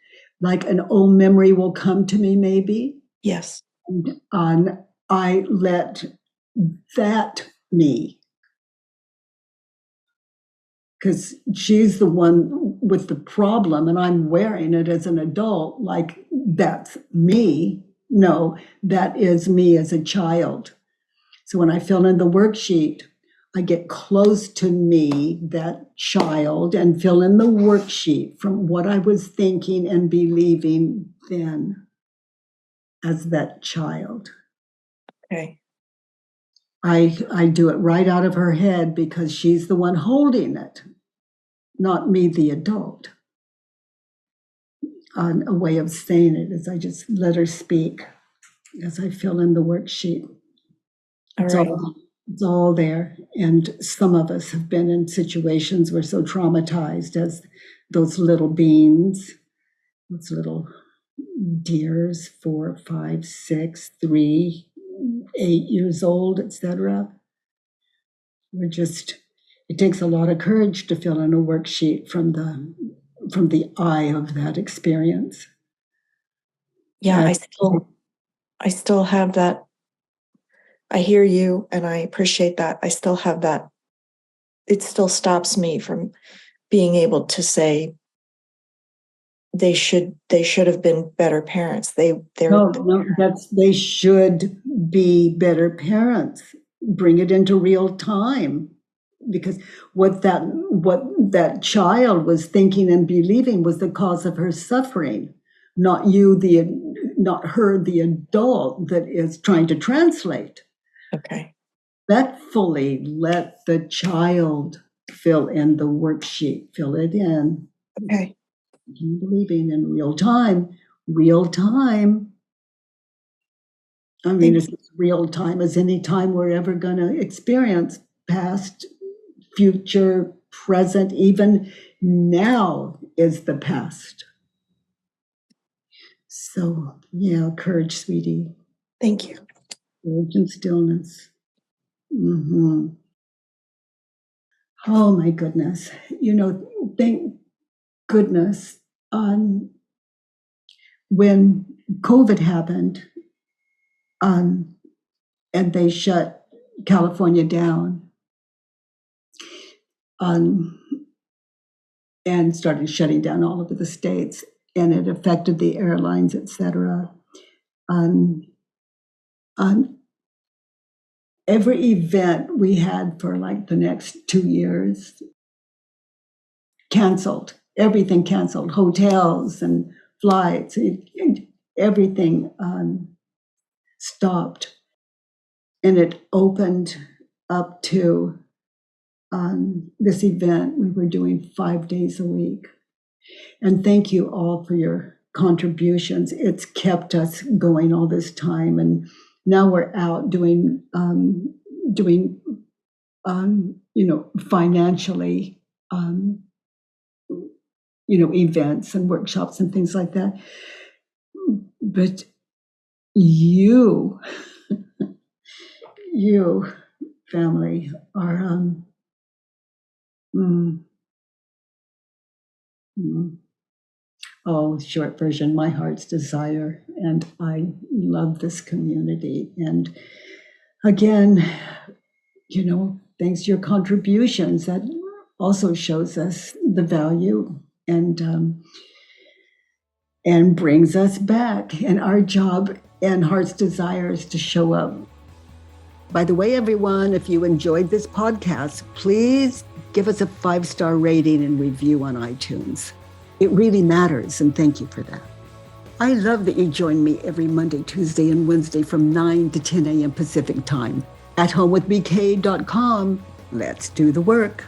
like an old memory will come to me, maybe. Yes. And I let that me, because she's the one with the problem and I'm wearing it as an adult, like that's me. No, that is me as a child. So when I fill in the worksheet, I get close to me, that child, and fill in the worksheet from what I was thinking and believing then as that child. Okay. I do it right out of her head because she's the one holding it, not me, the adult. A way of saying it is I just let her speak as I fill in the worksheet. It's all there. And some of us have been in situations we're so traumatized as those little beings, those little deers, 4, 5, 6, 3, 8 years old, etc. It takes a lot of courage to fill in a worksheet from the eye of that experience. Yeah, I still have that. I hear you and I appreciate that. I still have that. It still stops me from being able to say, they should have been better parents. They're They should be better parents. Bring it into real time, because what that child was thinking and believing was the cause of her suffering, not her, the adult that is trying to translate. Okay. Respectfully let the child fill in the worksheet, fill it in. Okay. Believing in real time. I mean, it's as real time as any time we're ever going to experience, past, future, present, even now is the past. So, yeah, courage, sweetie. Thank you. Courage and stillness. Mm-hmm. Oh, my goodness. Thank goodness. When COVID happened, and they shut California down, and started shutting down all over the states, and it affected the airlines, etc. Every event we had for like the next 2 years canceled. Everything canceled. Hotels and flights, everything stopped. And it opened up to this event we were doing 5 days a week. And thank you all for your contributions. It's kept us going all this time. And now we're out doing financially, events and workshops and things like that. But you family are short version, my heart's desire. And I love this community. And again, thanks to your contributions, that also shows us the value and brings us back. And our job and heart's desire is to show up. By the way, everyone, if you enjoyed this podcast, please give us a 5-star rating and review on iTunes. It really matters, and thank you for that. I love that you join me every Monday, Tuesday, and Wednesday from 9 to 10 a.m. Pacific time at homewithbk.com. Let's do the work.